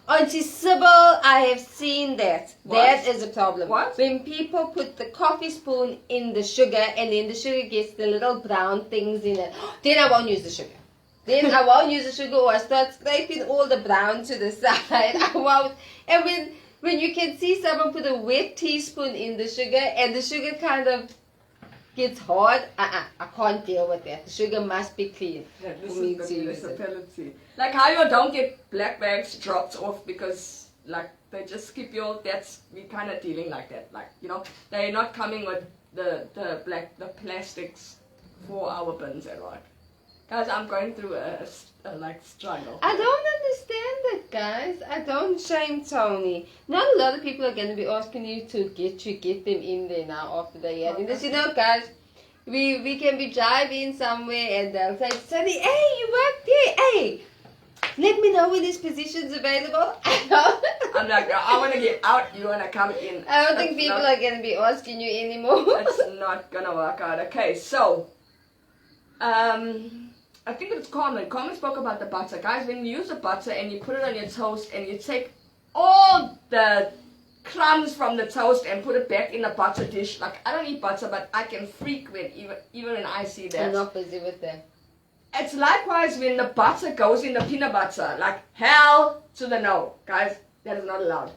Auntie Sybil, I have seen that. What? That is a problem. What? When people put the coffee spoon in the sugar and then the sugar gets the little brown things in it, then I won't use the sugar. Then I won't use the sugar or I start scraping all the brown to the side. I won't. And when you can see someone put a wet teaspoon in the sugar and the sugar kind of gets hard, I can't deal with that. The sugar must be clean Yeah, this for me is to the use it. municipality. Like how you don't get black bags dropped off because like they just skip your, we kind of dealing like that. Like, you know, they're not coming with the plastics for our bins and all. Guys, I'm going through a like struggle. I don't understand it, guys. I don't shame Tony. Not a lot of people are going to be asking you to get them in there now after they had this. You know, guys, we can be driving somewhere and they'll say, Tony, hey, you work there. Hey, let me know when this position's available. I'm like, I want to get out, you want to come in. I don't think That's people not- are going to be asking you anymore. It's not gonna work out. Okay, so I think it's Carmen. Carmen spoke about the butter. Guys, when you use the butter and you put it on your toast and you take all the crumbs from the toast and put it back in the butter dish. Like, I don't eat butter, but I can freak when even when I see I'm that. not busy with that. It's likewise when the butter goes in the peanut butter. Like, hell to the no. Guys, that is not allowed.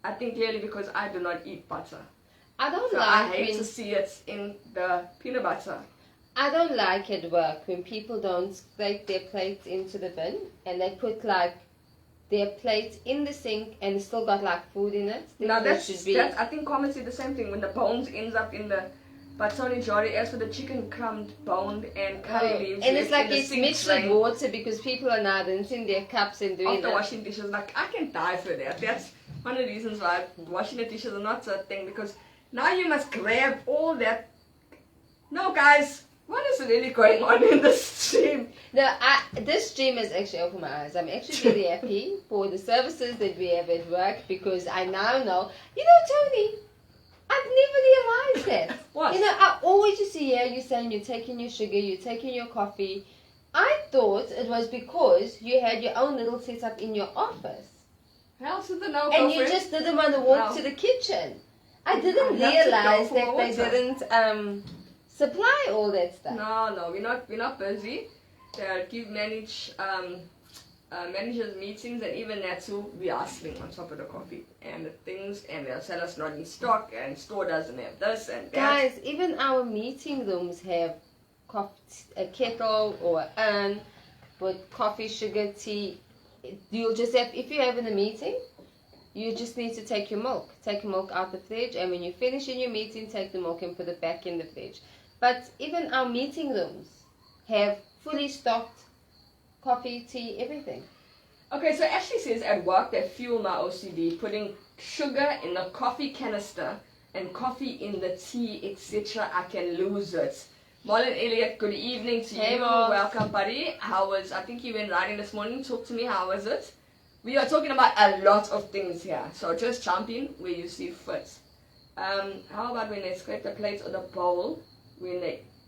I think clearly because I do not eat butter. I don't So like I hate when to see it in the peanut butter. I don't like at work when people don't scrape their plates into the bin and they put like their plate in the sink and it's still got like food in it. Now There that's, should be- I think Carmen said the same thing when the bones ends up in the Batoni Jari as for the chicken crumbed, boned and curry leaves. and it's left like in the it's sink mixed with drain water because people are now rinsing their cups and doing after that. washing dishes. Like, I can die for that. That's one of the reasons why washing the dishes is not a thing, because now you must grab all that. No guys, what is really going on in the stream? No, this stream has actually opened my eyes. I'm actually very happy for the services that we have at work because I now know, you know, Tony, I've never realized that. What? You know, I always used to hear you saying you're taking your sugar, you're taking your coffee. I thought it was because you had your own little setup in your office. Hell to the no, And you girlfriend. just didn't want to walk No. to the kitchen. I didn't I have to go realize for that they water. didn't supply all that stuff. No, we're not busy. They manage managers meetings, and even that too, we are hustling on top of the coffee and the things, and they'll sell us not in stock, and store doesn't have this and that. Guys, even our meeting rooms have a kettle or an urn with coffee, sugar, tea. You'll just have, if you're having a meeting, you just need to take your milk. Take your milk out the fridge, and when you finish in your meeting, take the milk and put it back in the fridge. But even our meeting rooms have fully stocked coffee, tea, everything. Okay, so Ashley says at work they fuel my OCD, putting sugar in the coffee canister and coffee in the tea, etc. I can lose it. Marlon Elliott, good evening to Hey, you. Mark. Welcome, buddy. I think you went riding this morning. Talk to me, how was it? We are talking about a lot of things here, so just jump in where you see fit. How about when they scrape the plates or the bowl?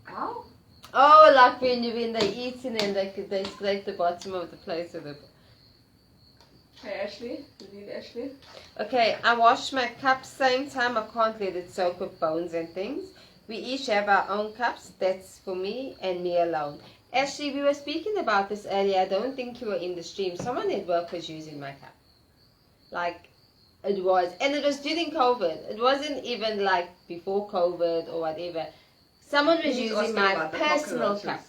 How? Oh, like when they eat and they scrape the bottom of the plate of the. Hey Ashley, you need Ashley? Okay, I wash my cups same time. I can't let it soak with bones and things. We each have our own cups. That's for me and me alone. Ashley, we were speaking about this earlier. I don't think you were in the stream. Someone at work was using my cup. Like, It was. And it was during COVID. It wasn't even like before COVID or whatever. Someone was He's using asking my about the personal cockroaches. cup.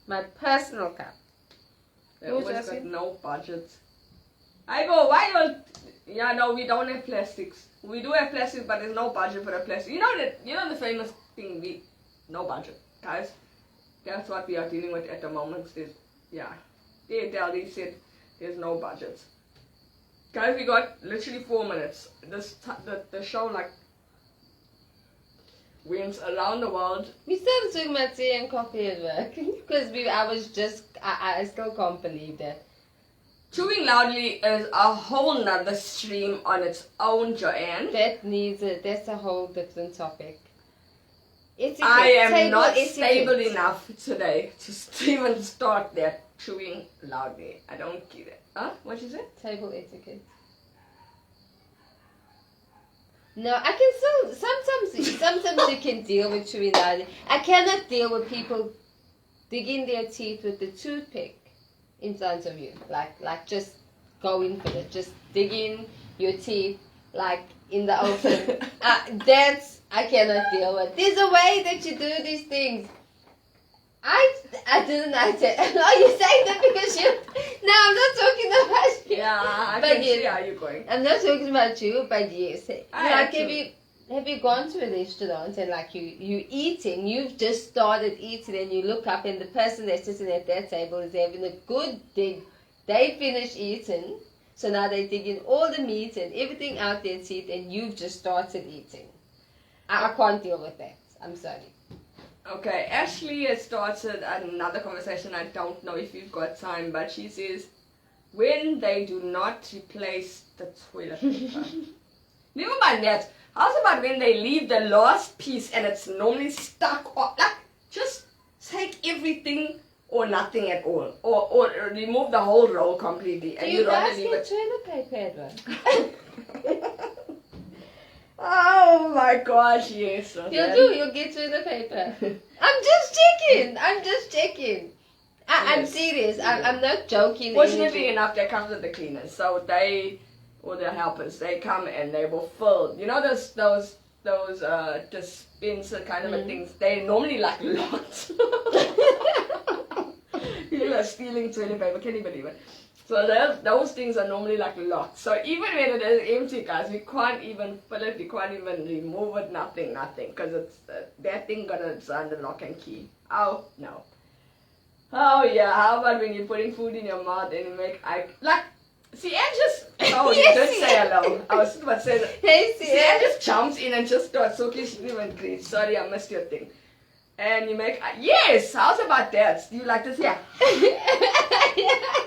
My personal cup. They Who's always got asking? no budget. I go, why you? Yeah, no, we don't have plastics. We do have plastics, but there's no budget for the plastic. You know the famous thing, no budget, guys. That's what we are dealing with at the moment. They said there's no budget. Guys, we got literally 4 minutes. The show like went around the world. We started talking about tea and coffee at work because I still can't believe that. Chewing loudly is a whole nother stream on its own, Joanne. That's a whole different topic. Etiquette, I am table not etiquette. stable enough today to even start that chewing loudly. I don't get it. Huh? What is it? Table etiquette. No, I can still, sometimes you can deal with chewing loudly. I cannot deal with people digging their teeth with the toothpick in front of you. Like just going for it. Just digging your teeth like in the open. I cannot deal with. There's a way that you do these things. I didn't like it. Oh, you're saying that because you... No, I'm not talking about you. Yeah, I But can yes. see how you're going. I'm not talking about you, but yes. I Like, actually- have you gone to a restaurant and like you eating, you've just started eating and you look up and the person that's sitting at that table is having a good dig. They finish eating, so now they're digging all the meat and everything out their teeth and you've just started eating. I can't deal with that. I'm sorry. Okay, Ashley has started another conversation. I don't know if you've got time, but she says, when they do not replace the toilet paper. Never mind that. How's about when they leave the last piece and it's normally stuck or like just take everything or nothing at all. Or remove the whole roll completely and Do you rather guys leave get it. toilet paper, Edward? Oh my gosh, yes. You'll get toilet paper. I'm just checking. I'm Yes. serious. I'm not joking. Fortunately enough, they come with the cleaners, so they or the helpers, they come and they will fill. You know those dispenser kind of things. They normally like locked. People are stealing toilet paper. Can you believe it? So those things are normally like locked. So even when it is empty, guys, we can't even fill it. We can't even remove it. Nothing. Because it's that thing it's under lock and key. Oh no. Oh yeah. How about when you're putting food in your mouth and you make see, Anne just... Oh, you Yes, did say hello. I was about to say that. Hey, See, Anne just jumps in and just starts talking. She didn't even greet. Sorry, I missed your thing. And you make... yes! How's about that? You like this? Yeah.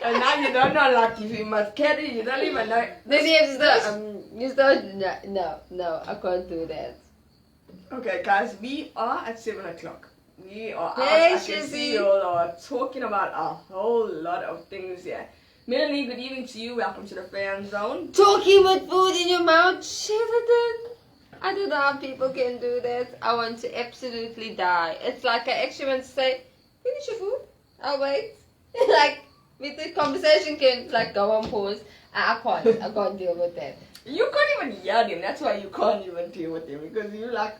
And now you don't know, like, if you must carry, you don't even know. Then you start, no, I can't do that. Okay, guys, we are at 7 o'clock. We are out. Hey, I can see Shizzy. you all are talking about a whole lot of things here. Melanie, good evening to you. Welcome to the fan zone. Talking with food in your mouth, Sheridan. I don't know how people can do that. I want to absolutely die. It's like I actually want to say, finish your food. I'll wait. Like, with the conversation can like go on pause. I can't deal with that. You can't even hear him. That's why you can't even deal with him. Because you're like,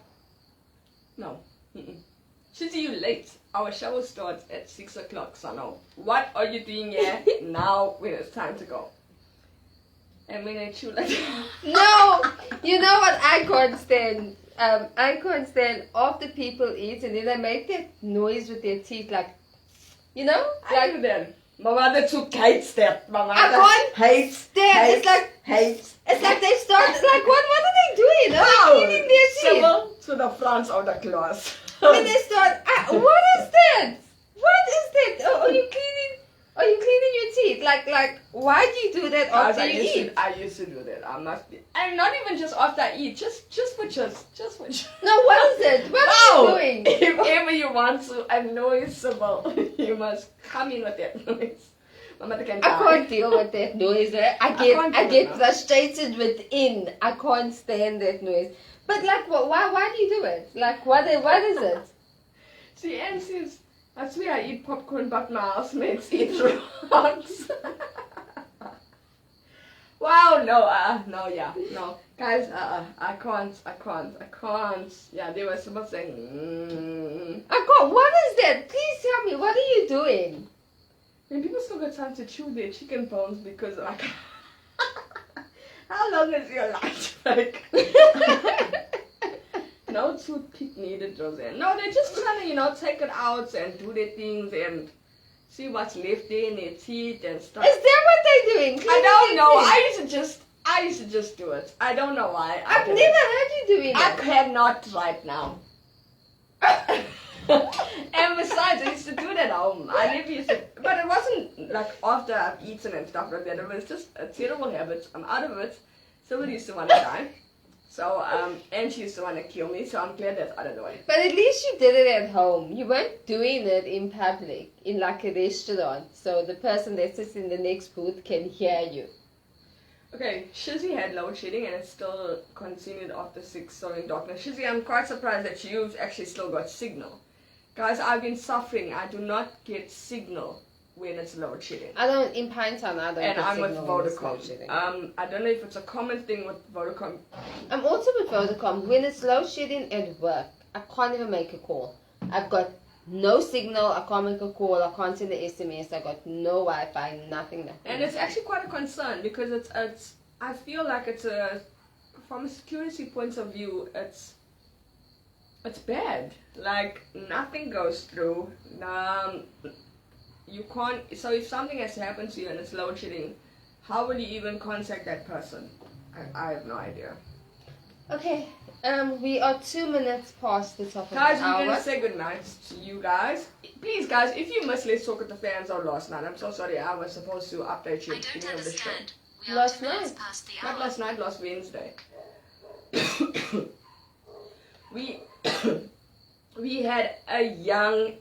no. Shizzy, you late. Our show starts at 6 o'clock, Sano. What are you doing here now when it's time to go? And when I chew like No! You know what I can't stand? I can't stand after people eat and then they make that noise with their teeth like, you know? I do that. My mother took hates that. My mother can't hates stand. hates, It's like- hates. It's like they start, like, what are they doing? Are they cleaning their teeth? Sybil to the front of the class. When they start, what is that? What is that? Are you cleaning your teeth? Like, why do you do that Guys, after you eat? I used to do that. I must be. And not even just after I eat. Just for just. No, what is it? What are you doing? If ever you want to annoy Sybil, you must come in with that noise. My mother can die. I can't deal with that noise. I can't get do it now. frustrated within. I can't stand that noise. But like, why do you do it? Like, what is it? See, Anne says, I swear I eat popcorn, but my housemates eat rocks. Wow, no. Guys, I can't. Yeah, they were supposed to say, What is that? Please tell me, what are you doing? And people still got time to chew their chicken bones because, like, how long is your life? Like, no toothpick needed, Roseanne. No, they're just trying to, take it out and do their things and see what's left there in their teeth and stuff. Is that what they're doing? I don't know. I used to just do it. I don't know why. I've never heard you doing I that. cannot right now. And besides, I used to do it at home. I never used to, but it wasn't like after I've eaten and stuff like that. It was just a terrible habit. I'm out of it. Somebody used to want to die. So, and she used to want to kill me, so I'm glad that's out of the way. But at least you did it at home. You weren't doing it in public, in like a restaurant, so the person that sits in the next booth can hear you. Okay, Shizzy had load shedding and it still continued after 6, so in darkness. Shizzy, I'm quite surprised that you've actually still got signal. Guys, I've been suffering. I do not get signal when it's load shedding. I don't, in Pinetown, I don't And get I'm with signal when it's load Vodacom. shedding. I don't know if it's a common thing with Vodacom. I'm also with Vodacom. When it's load shedding at work, I can't even make a call. I've got no signal, I can't make a call, I can't send the SMS, I got no Wi-Fi, nothing. And it's actually quite a concern because it's I feel like it's from a security point of view, it's bad. Like, nothing goes through. You can't, so if something has happened to you and it's load shedding, how will you even contact that person? I have no idea. Okay, we are 2 minutes past the top of Guys, the we're hour. gonna say goodnight to you guys. Please, guys, if you missed Let's Talk with the Fans on last night, I'm so sorry. I was supposed to update you at the beginning of the show. We are Last 2 minutes night. past the Not hour. last night, last Wednesday. we had a young,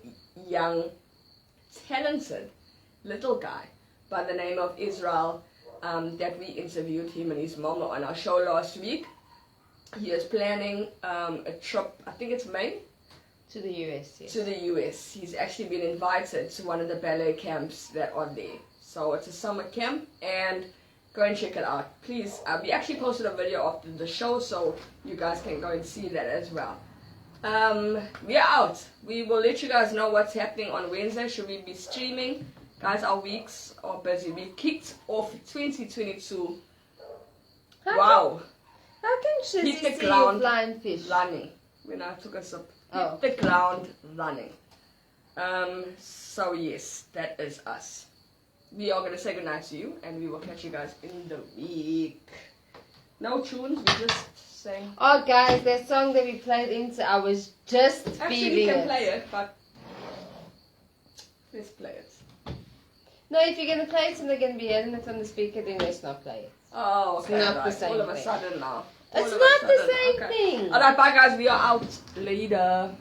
talented little guy by the name of Israel that we interviewed him and his mom on our show last week. He is planning a trip, I think it's May, To the US, yes. to the US. He's actually been invited to one of the ballet camps that are there. So it's a summer camp and go and check it out. Please, we actually posted a video after the show so you guys can go and see that as well. We are out. We will let you guys know what's happening on Wednesday. Should we be streaming? Guys, our weeks are busy. We kicked off 2022. Wow. How can Shizzy Hit the see ground. you flying fish? Running. When I took a sip. Oh. Hit the ground running. So yes, that is us. We are gonna say goodnight to you and we will catch you guys in the week. No tunes, we just saying. Oh guys, that song that we played into, I was just Actually, feeling we can it. play it, but let's play it. No, if you're gonna play it and they're gonna be hearing it on the speaker, then let's not play it. Oh, It's okay. not the right. same All of a thing. sudden now. It's All of a not the sudden, same okay. thing. Alright, bye guys, we are out later.